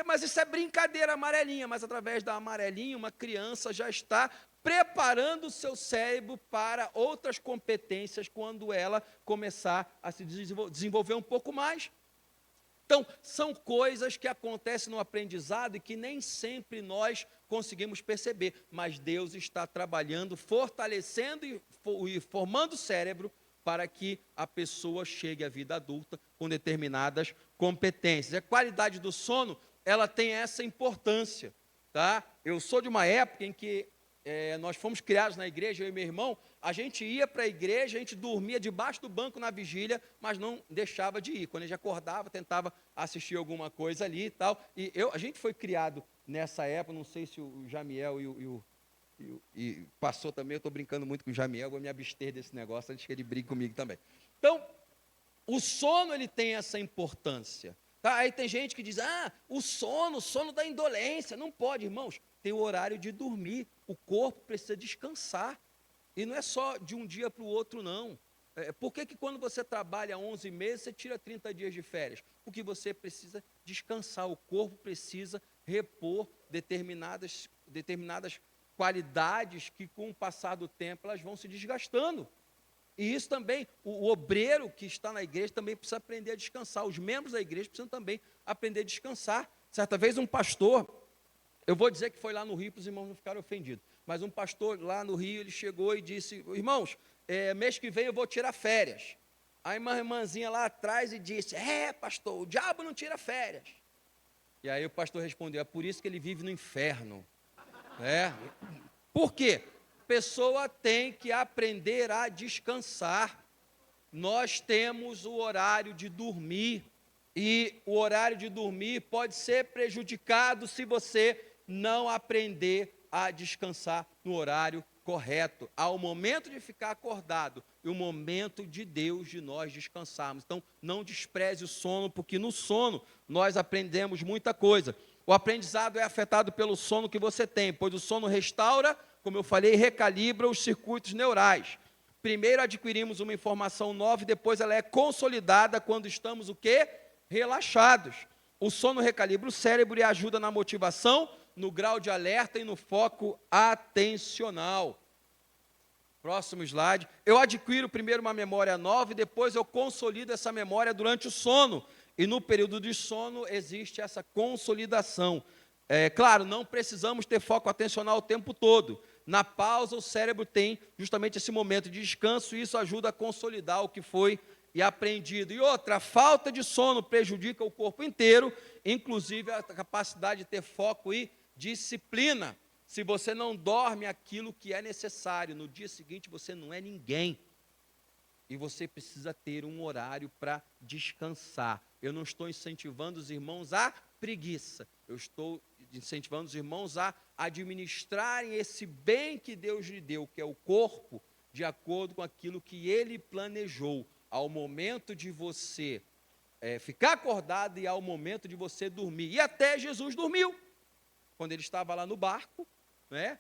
Mas isso é brincadeira amarelinha, mas através da amarelinha uma criança já está preparando o seu cérebro para outras competências quando ela começar a se desenvolver um pouco mais. Então, são coisas que acontecem no aprendizado e que nem sempre nós conseguimos perceber, mas Deus está trabalhando, fortalecendo e formando o cérebro para que a pessoa chegue à vida adulta com determinadas competências. A qualidade do sono, ela tem essa importância, tá? Eu sou de uma época em que nós fomos criados na igreja, eu e meu irmão, a gente ia para a igreja, a gente dormia debaixo do banco na vigília, mas não deixava de ir. Quando a gente acordava, tentava assistir alguma coisa ali e tal. E a gente foi criado nessa época, não sei se o Jamiel e passou também, eu estou brincando muito com o Jamiel, vou me abster desse negócio, antes que ele brigue comigo também. Então, o sono, ele tem essa importância. Tá? Aí tem gente que diz, o sono da indolência. Não pode, irmãos, tem o horário de dormir, o corpo precisa descansar. E não é só de um dia para o outro, não. Por que quando você trabalha 11 meses, você tira 30 dias de férias? Porque você precisa descansar, o corpo precisa repor determinadas qualidades que, com o passar do tempo, elas vão se desgastando. E isso também, o obreiro que está na igreja também precisa aprender a descansar. Os membros da igreja precisam também aprender a descansar. Certa vez um pastor, eu vou dizer que foi lá no Rio, para os irmãos não ficarem ofendidos, mas um pastor lá no Rio, ele chegou e disse, irmãos, mês que vem eu vou tirar férias. Aí uma irmãzinha lá atrás e disse, pastor, o diabo não tira férias. E aí o pastor respondeu, é por isso que ele vive no inferno. Por quê? Pessoa tem que aprender a descansar. Nós temos o horário de dormir, e o horário de dormir pode ser prejudicado se você não aprender a descansar no horário correto. Há o momento de ficar acordado e o momento de Deus de nós descansarmos. Então, não despreze o sono, porque no sono nós aprendemos muita coisa. O aprendizado é afetado pelo sono que você tem, pois o sono restaura, como eu falei, recalibra os circuitos neurais. Primeiro adquirimos uma informação nova e depois ela é consolidada quando estamos o quê? Relaxados. O sono recalibra o cérebro e ajuda na motivação, no grau de alerta e no foco atencional. Próximo slide. Eu adquiro primeiro uma memória nova e depois eu consolido essa memória durante o sono. E no período de sono existe essa consolidação. Claro, não precisamos ter foco atencional o tempo todo. Na pausa, o cérebro tem justamente esse momento de descanso e isso ajuda a consolidar o que foi aprendido. E outra, a falta de sono prejudica o corpo inteiro, inclusive a capacidade de ter foco e disciplina. Se você não dorme aquilo que é necessário, no dia seguinte você não é ninguém. E você precisa ter um horário para descansar. Eu não estou incentivando os irmãos à preguiça. Eu estou incentivando os irmãos a administrarem esse bem que Deus lhe deu, que é o corpo, de acordo com aquilo que Ele planejou. Ao momento de você ficar acordado e ao momento de você dormir. E até Jesus dormiu. Quando ele estava lá no barco,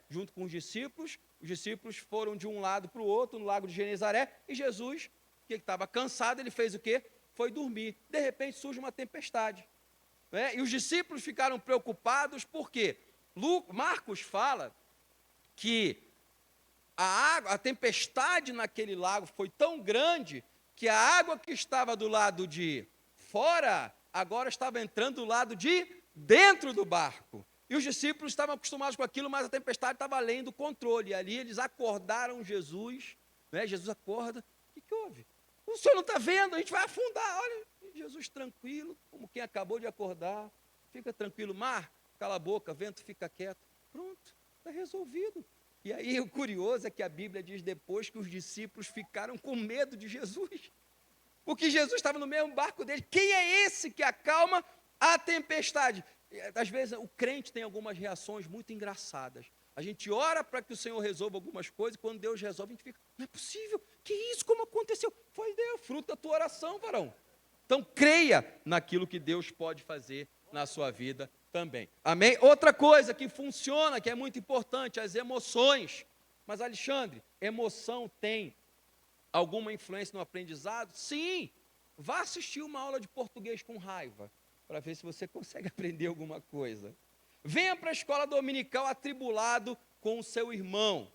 junto com os discípulos foram de um lado para o outro, no lago de Genezaré, e Jesus, que estava cansado, ele fez o quê? Foi dormir. De repente surge uma tempestade. E os discípulos ficaram preocupados, por quê? Marcos fala que a tempestade naquele lago foi tão grande que a água que estava do lado de fora, agora estava entrando do lado de dentro do barco. E os discípulos estavam acostumados com aquilo, mas a tempestade estava além do controle. E ali eles acordaram Jesus. Jesus acorda. O que houve? O senhor não está vendo? A gente vai afundar. Olha, Jesus tranquilo, como quem acabou de acordar. Fica tranquilo, mar, cala a boca, vento, fica quieto. Pronto, está resolvido. E aí o curioso é que a Bíblia diz depois que os discípulos ficaram com medo de Jesus. Porque Jesus estava no mesmo barco dele. Quem é esse que acalma a tempestade? Às vezes o crente tem algumas reações muito engraçadas. A gente ora para que o Senhor resolva algumas coisas, e quando Deus resolve, a gente fica, não é possível, que isso, como aconteceu? Foi Deus, fruto da tua oração, varão. Então creia naquilo que Deus pode fazer na sua vida também. Amém? Outra coisa que funciona, que é muito importante, as emoções. Mas Alexandre, emoção tem alguma influência no aprendizado? Sim. Vá assistir uma aula de português com raiva, para ver se você consegue aprender alguma coisa. Venha para a escola dominical atribulado com o seu irmão.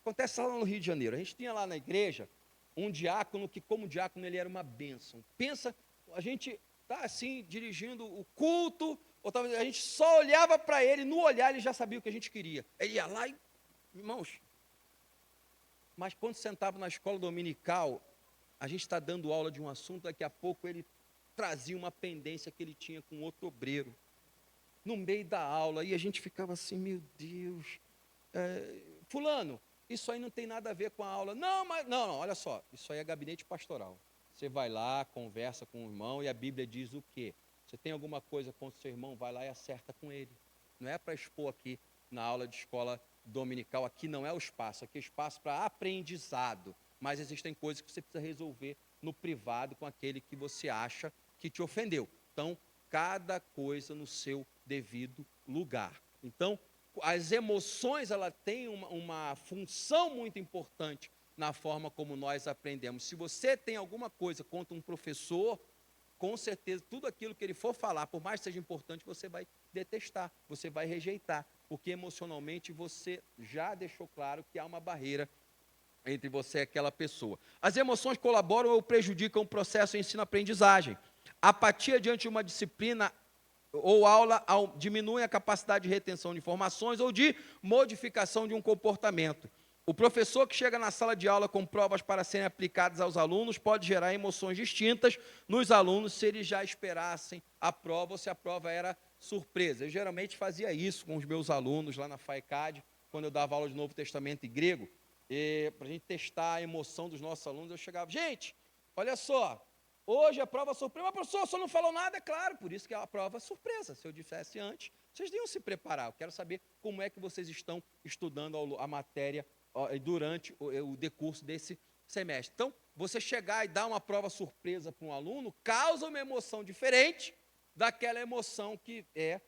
Acontece lá no Rio de Janeiro. A gente tinha lá na igreja um diácono que, como diácono, ele era uma bênção. Pensa, a gente está assim, dirigindo o culto, a gente só olhava para ele, no olhar ele já sabia o que a gente queria. Ele ia lá e, irmãos, mas quando sentava na escola dominical, a gente está dando aula de um assunto, daqui a pouco ele trazia uma pendência que ele tinha com outro obreiro, no meio da aula, e a gente ficava assim, meu Deus, fulano, isso aí não tem nada a ver com a aula. Não, olha só, isso aí é gabinete pastoral. Você vai lá, conversa com o irmão, e a Bíblia diz o quê? Você tem alguma coisa contra o seu irmão, vai lá e acerta com ele. Não é para expor aqui na aula de escola dominical, aqui não é o espaço, aqui é espaço para aprendizado, mas existem coisas que você precisa resolver no privado com aquele que você acha que te ofendeu. Então, cada coisa no seu devido lugar. Então, as emoções, ela tem uma função muito importante na forma como nós aprendemos. Se você tem alguma coisa contra um professor, com certeza, tudo aquilo que ele for falar, por mais que seja importante, você vai detestar, você vai rejeitar, porque emocionalmente você já deixou claro que há uma barreira entre você e aquela pessoa. As emoções colaboram ou prejudicam o processo de ensino-aprendizagem. A apatia diante de uma disciplina ou aula diminui a capacidade de retenção de informações ou de modificação de um comportamento. O professor que chega na sala de aula com provas para serem aplicadas aos alunos pode gerar emoções distintas nos alunos se eles já esperassem a prova ou se a prova era surpresa. Eu geralmente fazia isso com os meus alunos lá na FAECAD, quando eu dava aula de Novo Testamento e grego, para a gente testar a emoção dos nossos alunos. Eu chegava, gente, olha só, hoje a prova surpresa, mas professor, só não falou nada, é claro, por isso que é a prova surpresa. Se eu dissesse antes, vocês iam se preparar. Eu quero saber como é que vocês estão estudando a matéria durante o decurso desse semestre. Então, você chegar e dar uma prova surpresa para um aluno causa uma emoção diferente daquela emoção que é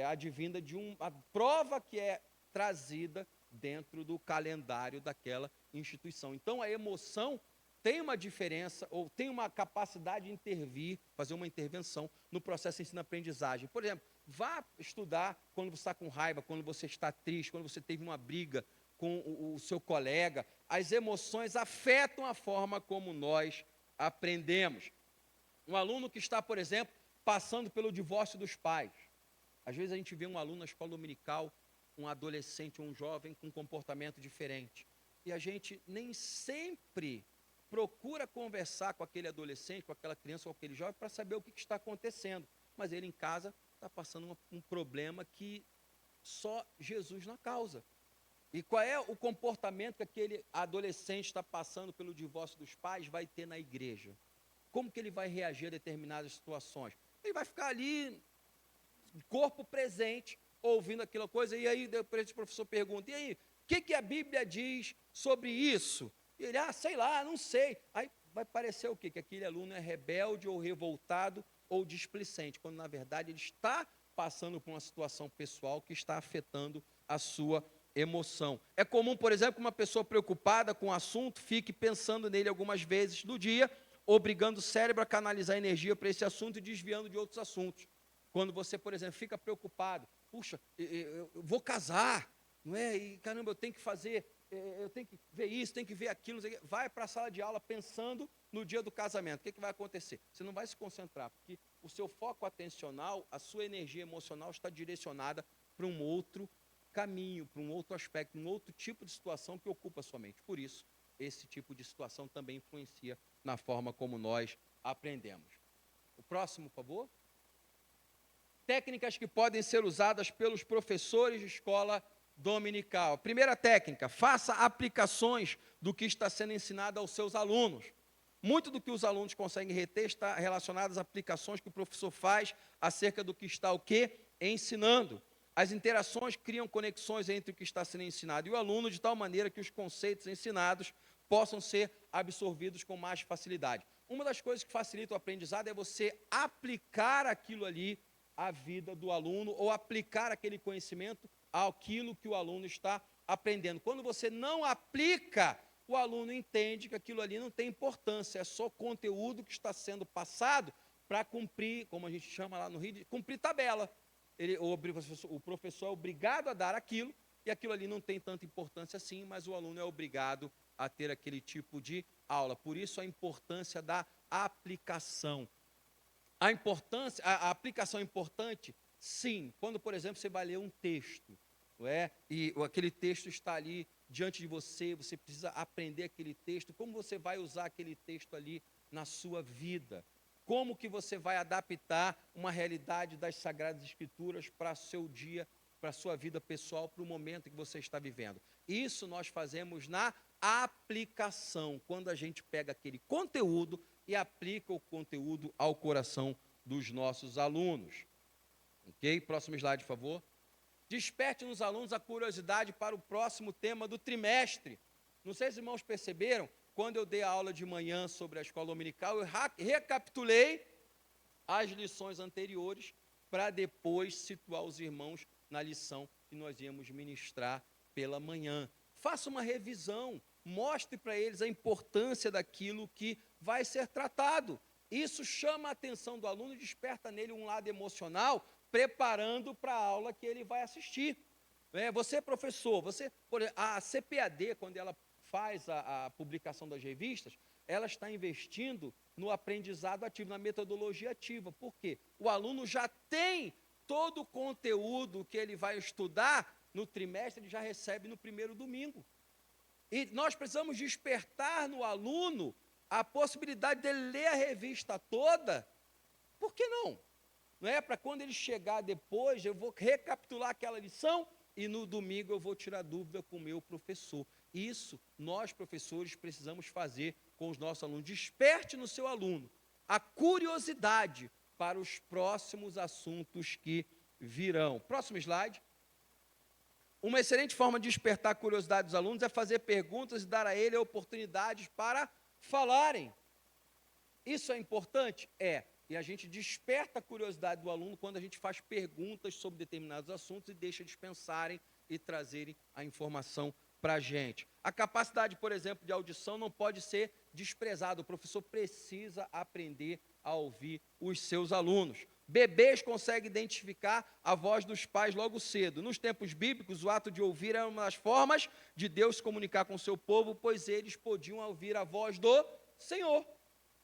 advinda de uma prova que é trazida dentro do calendário daquela instituição. Então, a emoção tem uma diferença, ou tem uma capacidade de intervir, fazer uma intervenção no processo de ensino-aprendizagem. Por exemplo, vá estudar quando você está com raiva, quando você está triste, quando você teve uma briga com o seu colega. As emoções afetam a forma como nós aprendemos. Um aluno que está, por exemplo, passando pelo divórcio dos pais. Às vezes a gente vê um aluno na escola dominical, um adolescente, um jovem com um comportamento diferente. E a gente nem sempre procura conversar com aquele adolescente, com aquela criança, com aquele jovem, para saber o que está acontecendo. Mas ele em casa está passando um problema que só Jesus na causa. E qual é o comportamento que aquele adolescente está passando pelo divórcio dos pais vai ter na igreja? Como que ele vai reagir a determinadas situações? Ele vai ficar ali, corpo presente, ouvindo aquela coisa, e aí depois o professor pergunta, e aí, o que a Bíblia diz sobre isso? E ele, sei lá, não sei. Aí vai parecer o quê? Que aquele aluno é rebelde ou revoltado ou displicente, quando na verdade ele está passando por uma situação pessoal que está afetando a sua emoção. É comum, por exemplo, que uma pessoa preocupada com o assunto fique pensando nele algumas vezes no dia, obrigando o cérebro a canalizar energia para esse assunto e desviando de outros assuntos. Quando você, por exemplo, fica preocupado, puxa, eu vou casar, não é? E caramba, eu tenho que fazer, eu tenho que ver isso, tenho que ver aquilo, vai para a sala de aula pensando no dia do casamento. O que vai acontecer? Você não vai se concentrar, porque o seu foco atencional, a sua energia emocional está direcionada para um outro caminho, para um outro aspecto, um outro tipo de situação que ocupa a sua mente. Por isso, esse tipo de situação também influencia na forma como nós aprendemos. O próximo, por favor. Técnicas que podem ser usadas pelos professores de escola dominical. Primeira técnica, faça aplicações do que está sendo ensinado aos seus alunos. Muito do que os alunos conseguem reter está relacionado às aplicações que o professor faz acerca do que está ensinando. As interações criam conexões entre o que está sendo ensinado e o aluno, de tal maneira que os conceitos ensinados possam ser absorvidos com mais facilidade. Uma das coisas que facilita o aprendizado é você aplicar aquilo ali à vida do aluno ou aplicar aquele conhecimento àquilo que o aluno está aprendendo. Quando você não aplica, o aluno entende que aquilo ali não tem importância, é só conteúdo que está sendo passado para cumprir, como a gente chama lá no Rio, cumprir tabela. O professor é obrigado a dar aquilo, e aquilo ali não tem tanta importância assim, mas o aluno é obrigado a ter aquele tipo de aula. Por isso a importância da aplicação. A aplicação é importante? Sim. Quando, por exemplo, você vai ler um texto, não é? E aquele texto está ali diante de você, você precisa aprender aquele texto, como você vai usar aquele texto ali na sua vida? Como que você vai adaptar uma realidade das Sagradas Escrituras para o seu dia, para a sua vida pessoal, para o momento que você está vivendo? Isso nós fazemos na aplicação, quando a gente pega aquele conteúdo e aplica o conteúdo ao coração dos nossos alunos. Ok? Próximo slide, por favor. Desperte nos alunos a curiosidade para o próximo tema do trimestre. Não sei se os irmãos perceberam, quando eu dei a aula de manhã sobre a escola dominical, eu recapitulei as lições anteriores para depois situar os irmãos na lição que nós íamos ministrar pela manhã. Faça uma revisão, mostre para eles a importância daquilo que vai ser tratado. Isso chama a atenção do aluno e desperta nele um lado emocional, preparando para a aula que ele vai assistir. Você, professor, a CPAD, quando ela faz a publicação das revistas, ela está investindo no aprendizado ativo, na metodologia ativa. Por quê? O aluno já tem todo o conteúdo que ele vai estudar no trimestre, ele já recebe no primeiro domingo. E nós precisamos despertar no aluno a possibilidade dele ler a revista toda. Por que não? Não é para quando ele chegar depois, eu vou recapitular aquela lição e no domingo eu vou tirar dúvida com o meu professor. Isso nós, professores, precisamos fazer com os nossos alunos. Desperte no seu aluno a curiosidade para os próximos assuntos que virão. Próximo slide. Uma excelente forma de despertar a curiosidade dos alunos é fazer perguntas e dar a ele oportunidades para falarem. Isso é importante? É. E a gente desperta a curiosidade do aluno quando a gente faz perguntas sobre determinados assuntos e deixa eles pensarem e trazerem a informação para a gente. A capacidade, por exemplo, de audição não pode ser desprezada. O professor precisa aprender a ouvir os seus alunos. Bebês conseguem identificar a voz dos pais logo cedo. Nos tempos bíblicos, o ato de ouvir era uma das formas de Deus se comunicar com o seu povo, pois eles podiam ouvir a voz do Senhor.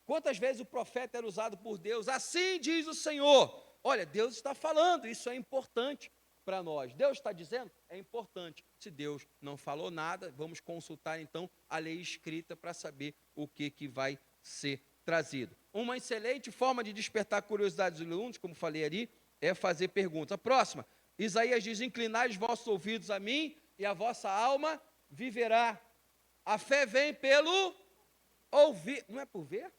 Quantas vezes o profeta era usado por Deus? Assim diz o Senhor. Olha, Deus está falando, isso é importante para nós. Deus está dizendo? É importante. Se Deus não falou nada, vamos consultar então a lei escrita para saber o que vai ser trazido. Uma excelente forma de despertar a curiosidade dos alunos, como falei ali, é fazer perguntas. A próxima, Isaías diz: inclinai os vossos ouvidos a mim e a vossa alma viverá. A fé vem pelo ouvir. Não é por ver?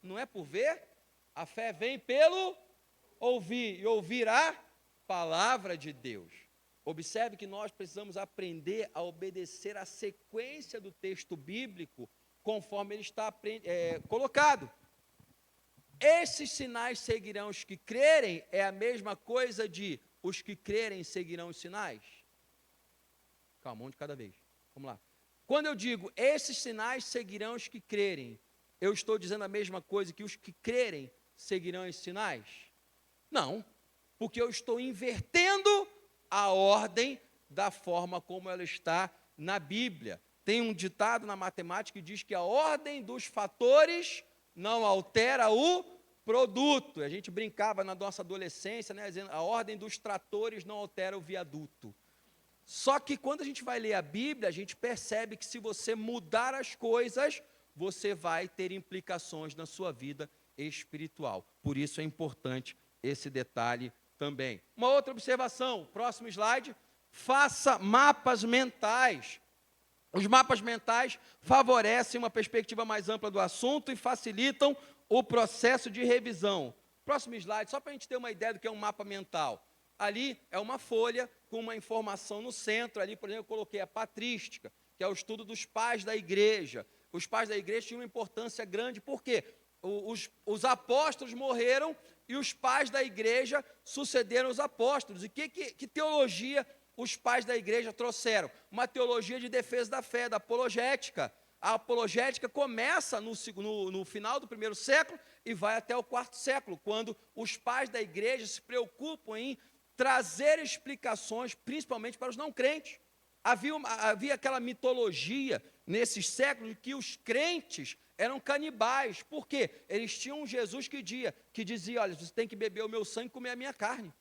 Não é por ver? A fé vem pelo ouvir, e ouvir a palavra de Deus. Observe que nós precisamos aprender a obedecer a sequência do texto bíblico conforme ele está colocado. Esses sinais seguirão os que crerem, é a mesma coisa de os que crerem seguirão os sinais? Calma, um de cada vez. Vamos lá. Quando eu digo esses sinais seguirão os que crerem, eu estou dizendo a mesma coisa que os que crerem seguirão esses sinais? Não, porque eu estou invertendo a ordem da forma como ela está na Bíblia. Tem um ditado na matemática que diz que a ordem dos fatores não altera o produto. A gente brincava na nossa adolescência, né, dizendo, a ordem dos tratores não altera o viaduto. Só que quando a gente vai ler a Bíblia, a gente percebe que se você mudar as coisas, você vai ter implicações na sua vida espiritual. Por isso é importante esse detalhe também. Uma outra observação, próximo slide, faça mapas mentais. Os mapas mentais favorecem uma perspectiva mais ampla do assunto e facilitam o processo de revisão. Próximo slide, só para a gente ter uma ideia do que é um mapa mental. Ali é uma folha com uma informação no centro. Ali, por exemplo, eu coloquei a patrística, que é o estudo dos pais da igreja. Os pais da igreja tinham uma importância grande, porque os apóstolos morreram e os pais da igreja sucederam os apóstolos. E que teologia os pais da igreja trouxeram? Uma teologia de defesa da fé, da apologética. A apologética começa no final do primeiro século e vai até o quarto século, quando os pais da igreja se preocupam em trazer explicações, principalmente para os não crentes. Havia aquela mitologia nesses séculos que os crentes eram canibais. Por quê? Eles tinham um Jesus que dizia, olha, você tem que beber o meu sangue e comer a minha carne.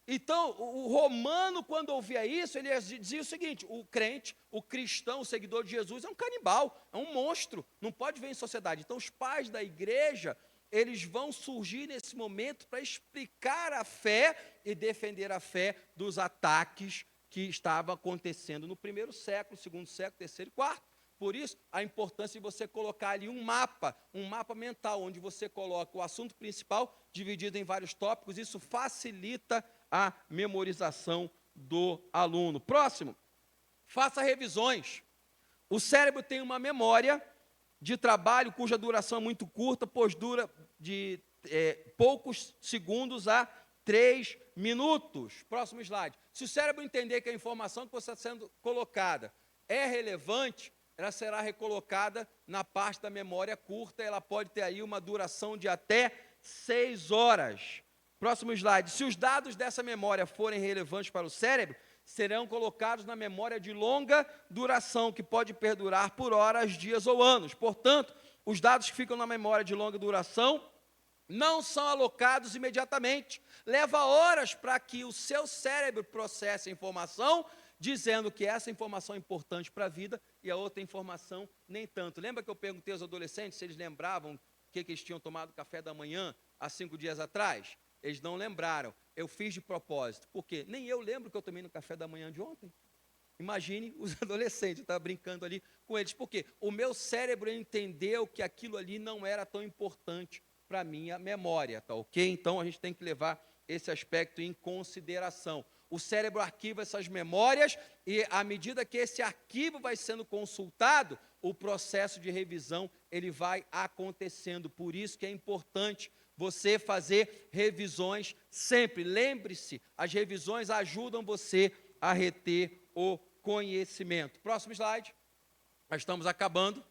Então, o romano, quando ouvia isso, ele dizia o seguinte: o crente, o cristão, o seguidor de Jesus é um canibal, é um monstro, não pode ver em sociedade. Então, os pais da igreja, eles vão surgir nesse momento para explicar a fé e defender a fé dos ataques que estavam acontecendo no primeiro século, segundo século, terceiro e quarto. Por isso, a importância de você colocar ali um mapa mental, onde você coloca o assunto principal dividido em vários tópicos. Isso facilita a memorização do aluno. Próximo, faça revisões. O cérebro tem uma memória de trabalho cuja duração é muito curta, pois dura de poucos segundos a 3 minutos. Próximo slide. Se o cérebro entender que a informação que está sendo colocada é relevante, ela será recolocada na parte da memória curta, ela pode ter aí uma duração de até 6 horas. Próximo slide. Se os dados dessa memória forem relevantes para o cérebro, serão colocados na memória de longa duração, que pode perdurar por horas, dias ou anos. Portanto, os dados que ficam na memória de longa duração não são alocados imediatamente. Leva horas para que o seu cérebro processe a informação, dizendo que essa informação é importante para a vida e a outra informação nem tanto. Lembra que eu perguntei aos adolescentes se eles lembravam que eles tinham tomado café da manhã há 5 dias atrás? Eles não lembraram. Eu fiz de propósito. Por quê? Nem eu lembro que eu tomei no café da manhã de ontem. Imagine os adolescentes, eu estava brincando ali com eles. Por quê? O meu cérebro entendeu que aquilo ali não era tão importante para a minha memória, tá ok? Então, a gente tem que levar esse aspecto em consideração. O cérebro arquiva essas memórias e, à medida que esse arquivo vai sendo consultado, o processo de revisão ele vai acontecendo. Por isso que é importante você fazer revisões sempre. Lembre-se, as revisões ajudam você a reter o conhecimento. Próximo slide. Nós estamos acabando.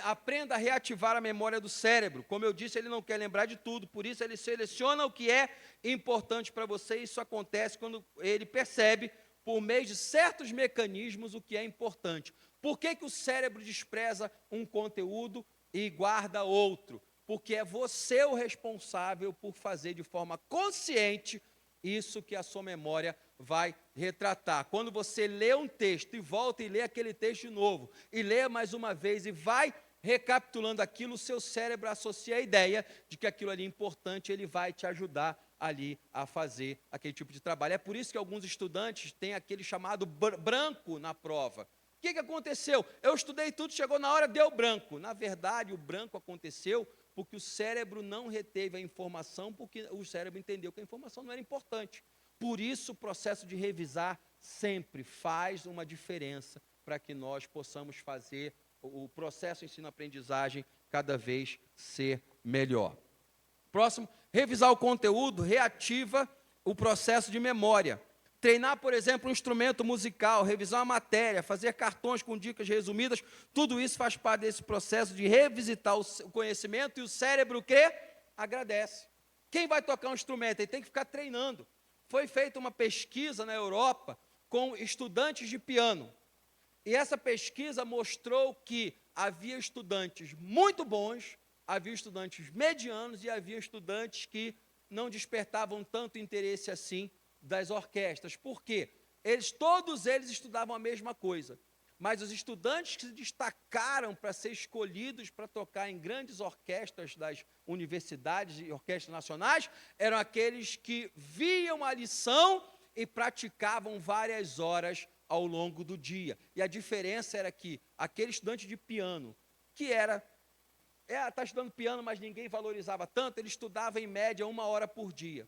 Aprenda a reativar a memória do cérebro. Como eu disse, ele não quer lembrar de tudo, por isso ele seleciona o que é importante para você. Isso acontece quando ele percebe, por meio de certos mecanismos, o que é importante. Por que o cérebro despreza um conteúdo e guarda outro? Porque é você o responsável por fazer de forma consciente isso que a sua memória vai retratar. Quando você lê um texto e volta e lê aquele texto de novo, e lê mais uma vez e vai recapitulando aquilo, o seu cérebro associa a ideia de que aquilo ali é importante, ele vai te ajudar ali a fazer aquele tipo de trabalho. É por isso que alguns estudantes têm aquele chamado branco na prova. O que aconteceu? Eu estudei tudo, chegou na hora, deu branco. Na verdade, o branco aconteceu porque o cérebro não reteve a informação, porque o cérebro entendeu que a informação não era importante. Por isso, o processo de revisar sempre faz uma diferença para que nós possamos fazer o processo ensino-aprendizagem cada vez ser melhor. Próximo, revisar o conteúdo reativa o processo de memória. Treinar, por exemplo, um instrumento musical, revisar uma matéria, fazer cartões com dicas resumidas, tudo isso faz parte desse processo de revisitar o conhecimento e o cérebro que agradece. Quem vai tocar um instrumento? Ele tem que ficar treinando. Foi feita uma pesquisa na Europa com estudantes de piano. E essa pesquisa mostrou que havia estudantes muito bons, havia estudantes medianos e havia estudantes que não despertavam tanto interesse assim das orquestras. Por quê? Todos eles estudavam a mesma coisa, mas os estudantes que se destacaram para ser escolhidos para tocar em grandes orquestras das universidades e orquestras nacionais eram aqueles que viam a lição e praticavam várias horas ao longo do dia. E a diferença era que aquele estudante de piano, que está estudando piano, mas ninguém valorizava tanto, ele estudava em média 1 hora por dia.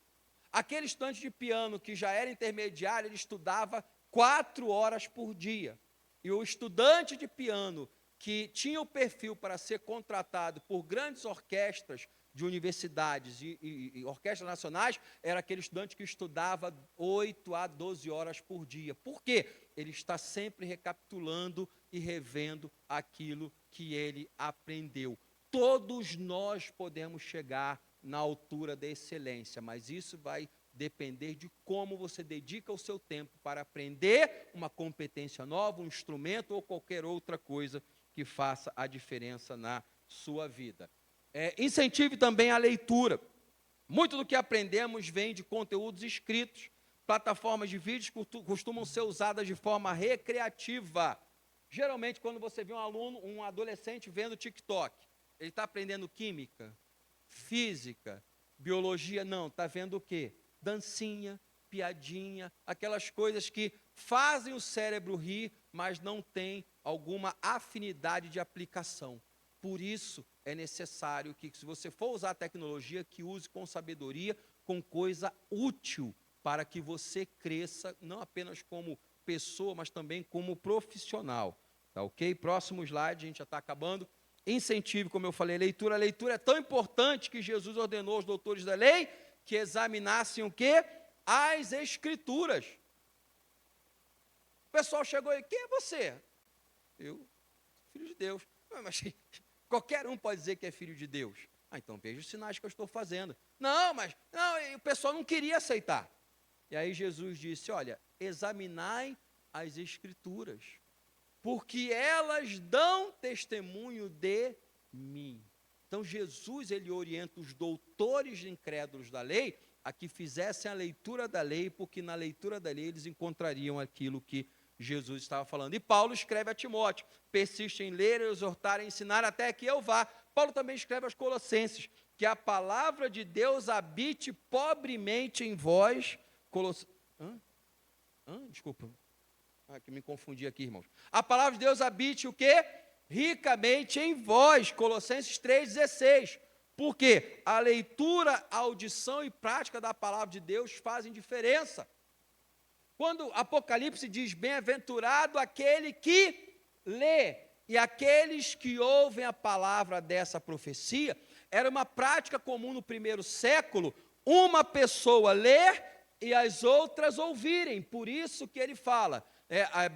Aquele estudante de piano que já era intermediário, ele estudava 4 horas por dia. E o estudante de piano que tinha o perfil para ser contratado por grandes orquestras de universidades e orquestras nacionais, era aquele estudante que estudava 8 a 12 horas por dia. Por quê? Ele está sempre recapitulando e revendo aquilo que ele aprendeu. Todos nós podemos chegar na altura da excelência, mas isso vai depender de como você dedica o seu tempo para aprender uma competência nova, um instrumento ou qualquer outra coisa que faça a diferença na sua vida. Incentive também a leitura. Muito do que aprendemos vem de conteúdos escritos. Plataformas de vídeos costumam ser usadas de forma recreativa. Geralmente, quando você vê um adolescente vendo TikTok, ele está aprendendo química, física, biologia? Não, está vendo o quê? Dancinha, piadinha, aquelas coisas que fazem o cérebro rir, mas não tem alguma afinidade de aplicação. Por isso, é necessário que, se você for usar a tecnologia, que use com sabedoria, com coisa útil, para que você cresça, não apenas como pessoa, mas também como profissional. Tá ok? Próximo slide, a gente já está acabando. Incentive, como eu falei, leitura. A leitura é tão importante que Jesus ordenou aos doutores da lei que examinassem o quê? As Escrituras. O pessoal chegou e, quem é você? Eu, filho de Deus. Mas qualquer um pode dizer que é filho de Deus. Então veja os sinais que eu estou fazendo. Não, o pessoal não queria aceitar. E aí Jesus disse, olha, examinai as Escrituras, porque elas dão testemunho de mim. Então Jesus, ele orienta os doutores incrédulos da lei a que fizessem a leitura da lei, porque na leitura da lei eles encontrariam aquilo que Jesus estava falando. E Paulo escreve a Timóteo, persiste em ler, exortar e ensinar até que eu vá. Paulo também escreve aos Colossenses, que a palavra de Deus habite pobremente em vós. Desculpa. Que me confundi aqui, irmãos. A palavra de Deus habite o quê? Ricamente em vós. Colossenses 3,16. Porque a leitura, a audição e prática da palavra de Deus fazem diferença. Quando Apocalipse diz, bem-aventurado aquele que lê, e aqueles que ouvem a palavra dessa profecia, era uma prática comum no primeiro século, uma pessoa ler e as outras ouvirem. Por isso que ele fala,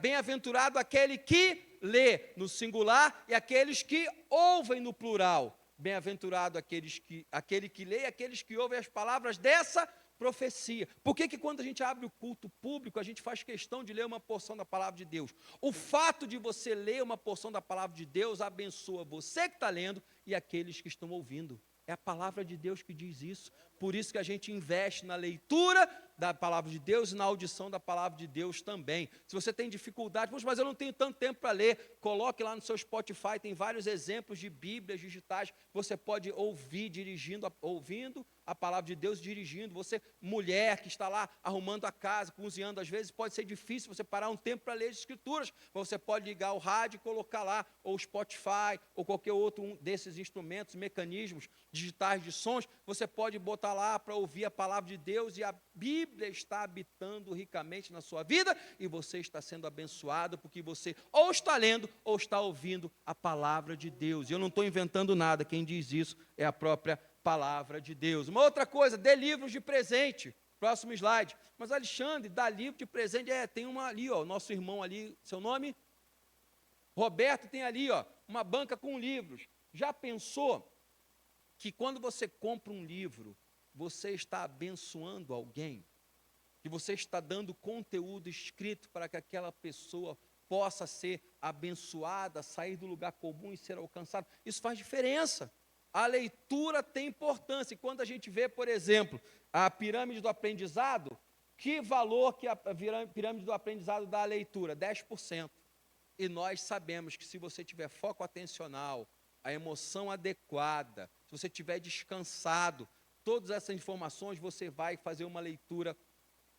bem-aventurado aquele que lê no singular e aqueles que ouvem no plural. Bem-aventurado aquele que lê e aqueles que ouvem as palavras dessa profecia. Por que quando a gente abre o culto público, a gente faz questão de ler uma porção da palavra de Deus? O fato de você ler uma porção da palavra de Deus abençoa você que está lendo e aqueles que estão ouvindo. É a palavra de Deus que diz isso. Por isso que a gente investe na leitura da palavra de Deus e na audição da palavra de Deus também. Se você tem dificuldade, mas eu não tenho tanto tempo para ler, coloque lá no seu Spotify, tem vários exemplos de Bíblias digitais, você pode ouvir ouvindo a palavra de Deus, dirigindo. Você, mulher que está lá arrumando a casa, cozinhando, às vezes pode ser difícil você parar um tempo para ler as Escrituras, mas você pode ligar o rádio e colocar lá, ou o Spotify, ou qualquer outro desses instrumentos, mecanismos digitais de sons, você pode botar lá para ouvir a palavra de Deus e a Bíblia está habitando ricamente na sua vida e você está sendo abençoado porque você ou está lendo ou está ouvindo a palavra de Deus. E eu não estou inventando nada, quem diz isso é a própria palavra de Deus. Uma outra coisa, dê livros de presente. Próximo slide. Mas Alexandre, dá livro de presente, tem uma ali, nosso irmão ali, seu nome? Roberto, tem ali, uma banca com livros. Já pensou que quando você compra um livro, você está abençoando alguém? Que você está dando conteúdo escrito para que aquela pessoa possa ser abençoada, sair do lugar comum e ser alcançada? Isso faz diferença. A leitura tem importância. E quando a gente vê, por exemplo, a pirâmide do aprendizado, que valor que a pirâmide do aprendizado dá à leitura? 10%. E nós sabemos que se você tiver foco atencional, a emoção adequada, se você tiver descansado, todas essas informações, você vai fazer uma leitura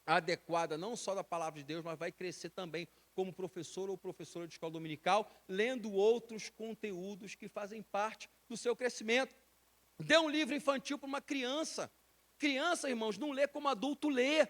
adequada, não só da palavra de Deus, mas vai crescer também como professor ou professora de escola dominical, lendo outros conteúdos que fazem parte do seu crescimento. Dê um livro infantil para uma criança. Criança, irmãos, não lê como adulto lê.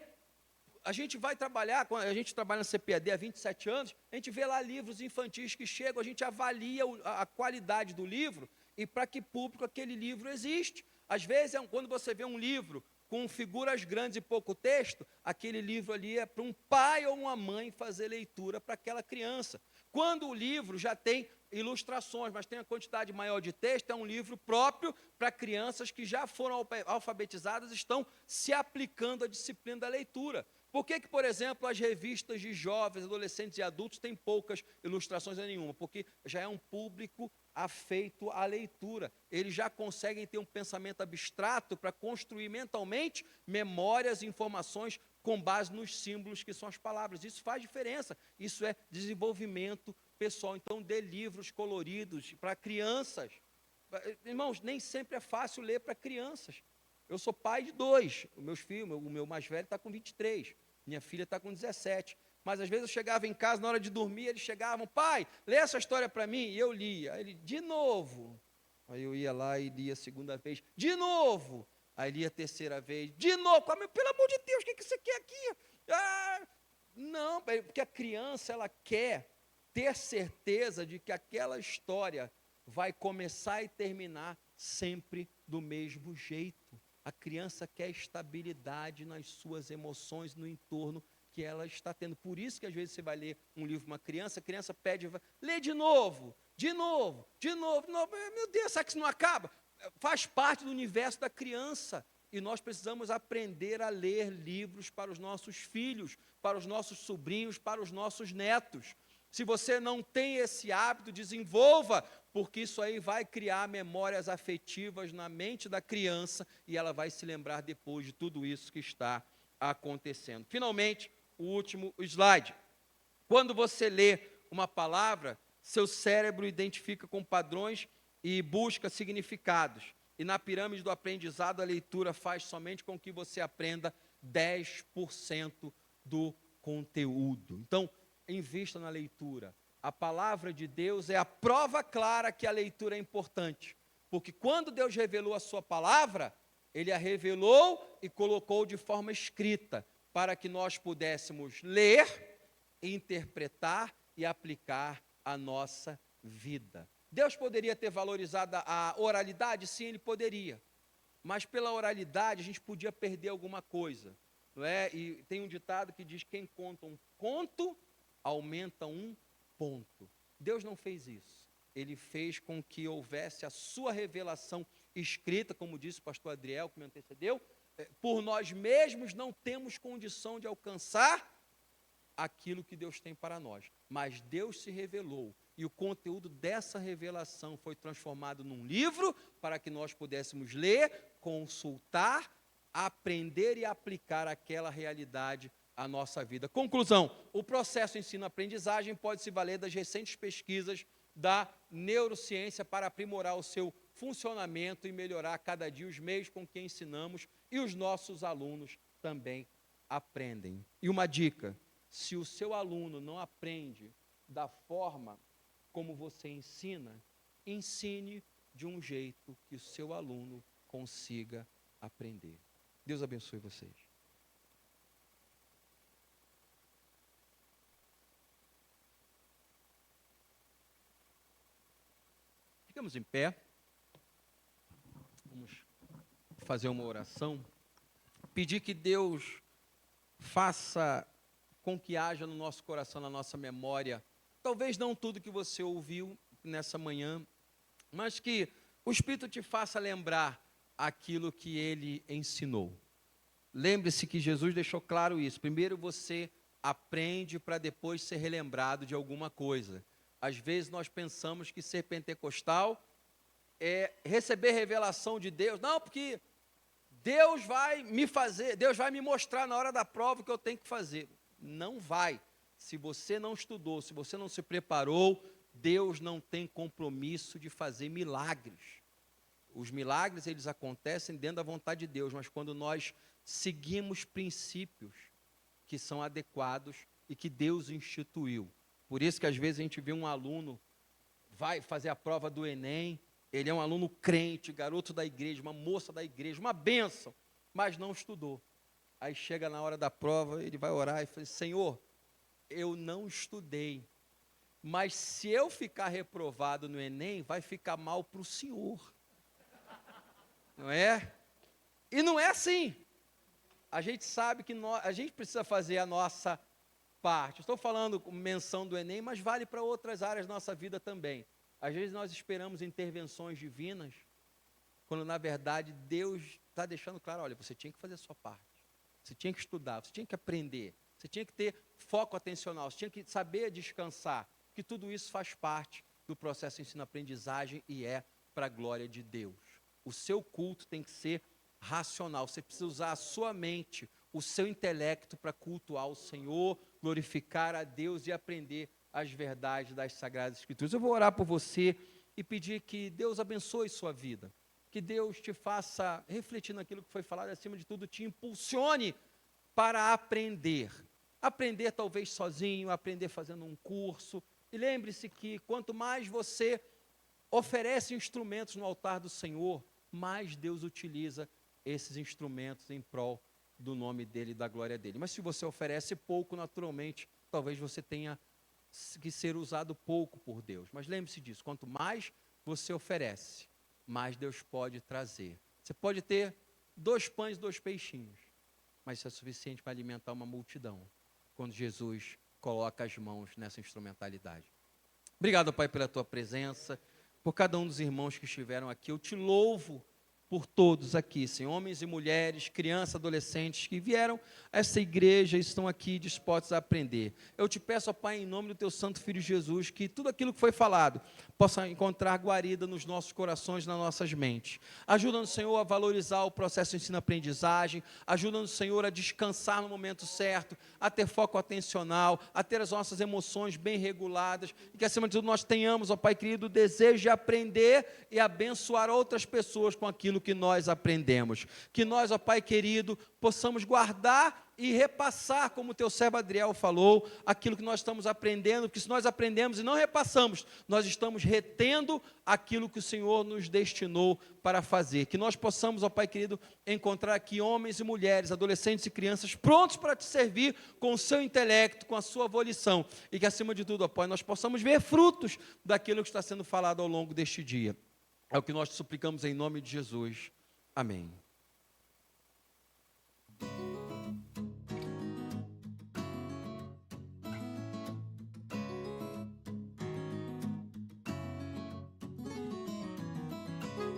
A gente vai trabalhar, a gente trabalha na CPAD há 27 anos, a gente vê lá livros infantis que chegam, a gente avalia a qualidade do livro e para que público aquele livro existe. Às vezes, quando você vê um livro com figuras grandes e pouco texto, aquele livro ali é para um pai ou uma mãe fazer leitura para aquela criança. Quando o livro já tem ilustrações, mas tem a quantidade maior de texto, é um livro próprio para crianças que já foram alfabetizadas, estão se aplicando à disciplina da leitura. Por que, por exemplo, as revistas de jovens, adolescentes e adultos têm poucas ilustrações nenhuma? Porque já é um público afeito à leitura. Eles já conseguem ter um pensamento abstrato para construir mentalmente memórias e informações com base nos símbolos que são as palavras. Isso faz diferença. Isso é desenvolvimento pessoal. Então, dê livros coloridos para crianças. Irmãos, nem sempre é fácil ler para crianças. Eu sou pai de 2. Meus filhos, o meu mais velho está com 23. Minha filha está com 17. Mas às vezes eu chegava em casa, na hora de dormir, eles chegavam, pai, lê essa história para mim. E eu lia. Aí ele, de novo. Aí eu ia lá e lia a segunda vez. De novo. Aí lia a terceira vez. De novo. Pelo amor de Deus, o que você quer aqui? Ah, não, porque a criança, ela quer ter certeza de que aquela história vai começar e terminar sempre do mesmo jeito. A criança quer estabilidade nas suas emoções, no entorno que ela está tendo. Por isso que às vezes você vai ler um livro para uma criança, a criança pede, lê de novo, de novo, de novo, de novo. Meu Deus, será que isso não acaba? Faz parte do universo da criança. E nós precisamos aprender a ler livros para os nossos filhos, para os nossos sobrinhos, para os nossos netos. Se você não tem esse hábito, desenvolva, porque isso aí vai criar memórias afetivas na mente da criança e ela vai se lembrar depois de tudo isso que está acontecendo. Finalmente, o último slide. Quando você lê uma palavra, seu cérebro identifica com padrões e busca significados. E na pirâmide do aprendizado, a leitura faz somente com que você aprenda 10% do conteúdo. Então, invista na leitura. A palavra de Deus é a prova clara que a leitura é importante. Porque quando Deus revelou a sua palavra, Ele a revelou e colocou de forma escrita, para que nós pudéssemos ler, interpretar e aplicar a nossa vida. Deus poderia ter valorizado a oralidade? Sim, Ele poderia. Mas pela oralidade a gente podia perder alguma coisa. Não é? E tem um ditado que diz, quem conta um conto, aumenta um ponto. Deus não fez isso. Ele fez com que houvesse a sua revelação escrita, como disse o pastor Adriel, que me antecedeu. Por nós mesmos não temos condição de alcançar aquilo que Deus tem para nós. Mas Deus se revelou. E o conteúdo dessa revelação foi transformado num livro para que nós pudéssemos ler, consultar, aprender e aplicar aquela realidade à nossa vida. Conclusão, o processo ensino-aprendizagem pode se valer das recentes pesquisas da neurociência para aprimorar o seu funcionamento e melhorar a cada dia os meios com que ensinamos e os nossos alunos também aprendem. E uma dica, se o seu aluno não aprende da forma como você ensina, ensine de um jeito que o seu aluno consiga aprender. Deus abençoe vocês. Ficamos em pé. Vamos fazer uma oração. Pedir que Deus faça com que haja no nosso coração, na nossa memória, talvez não tudo que você ouviu nessa manhã, mas que o Espírito te faça lembrar aquilo que Ele ensinou. Lembre-se que Jesus deixou claro isso. Primeiro você aprende para depois ser relembrado de alguma coisa. Às vezes nós pensamos que ser pentecostal é receber revelação de Deus. Não, porque Deus vai me fazer, Deus vai me mostrar na hora da prova o que eu tenho que fazer. Não vai. Se você não estudou, se você não se preparou, Deus não tem compromisso de fazer milagres. Os milagres, eles acontecem dentro da vontade de Deus, mas quando nós seguimos princípios que são adequados e que Deus instituiu. Por isso que às vezes a gente vê um aluno, vai fazer a prova do Enem, ele é um aluno crente, garoto da igreja, uma moça da igreja, uma bênção, mas não estudou. Aí chega na hora da prova, ele vai orar e fala, Senhor, eu não estudei, mas se eu ficar reprovado no Enem, vai ficar mal para o Senhor. Não é? E não é assim. A gente sabe que a gente precisa fazer a nossa parte. Estou falando com menção do Enem, mas vale para outras áreas da nossa vida também. Às vezes nós esperamos intervenções divinas, quando na verdade Deus está deixando claro, olha, você tinha que fazer a sua parte, você tinha que estudar, você tinha que aprender, você tinha que ter foco atencional, você tinha que saber descansar, que tudo isso faz parte do processo de ensino-aprendizagem e é para a glória de Deus. O seu culto tem que ser racional, você precisa usar a sua mente, o seu intelecto para cultuar o Senhor, glorificar a Deus e aprender as verdades das Sagradas Escrituras. Eu vou orar por você e pedir que Deus abençoe sua vida, que Deus te faça refletir naquilo que foi falado, e acima de tudo te impulsione para aprender. Aprender talvez sozinho, aprender fazendo um curso. E lembre-se que quanto mais você oferece instrumentos no altar do Senhor, mais Deus utiliza esses instrumentos em prol do nome dEle e da glória dEle. Mas se você oferece pouco, naturalmente, talvez você tenha que ser usado pouco por Deus. Mas lembre-se disso, quanto mais você oferece, mais Deus pode trazer. Você pode ter 2 pães e 2 peixinhos, mas isso é suficiente para alimentar uma multidão, quando Jesus coloca as mãos nessa instrumentalidade. Obrigado, Pai, pela Tua presença, por cada um dos irmãos que estiveram aqui. Eu te louvo por todos aqui, Senhor, homens e mulheres, crianças, adolescentes que vieram a essa igreja e estão aqui dispostos a aprender. Eu te peço, ó Pai, em nome do Teu Santo Filho Jesus, que tudo aquilo que foi falado possa encontrar guarida nos nossos corações, nas nossas mentes. Ajuda-nos, Senhor, a valorizar o processo de ensino-aprendizagem, ajuda-nos, Senhor, a descansar no momento certo, a ter foco atencional, a ter as nossas emoções bem reguladas, e que, acima de tudo, nós tenhamos, ó Pai querido, o desejo de aprender e abençoar outras pessoas com aquilo que nós aprendemos. Que nós, ó Pai querido, possamos guardar e repassar, como o teu servo Adriel falou, aquilo que nós estamos aprendendo, porque se nós aprendemos e não repassamos, nós estamos retendo aquilo que o Senhor nos destinou para fazer. Que nós possamos, ó Pai querido, encontrar aqui homens e mulheres, adolescentes e crianças prontos para te servir com o seu intelecto, com a sua volição, e que acima de tudo, ó Pai, nós possamos ver frutos daquilo que está sendo falado ao longo deste dia. É o que nós te suplicamos em nome de Jesus. Amém.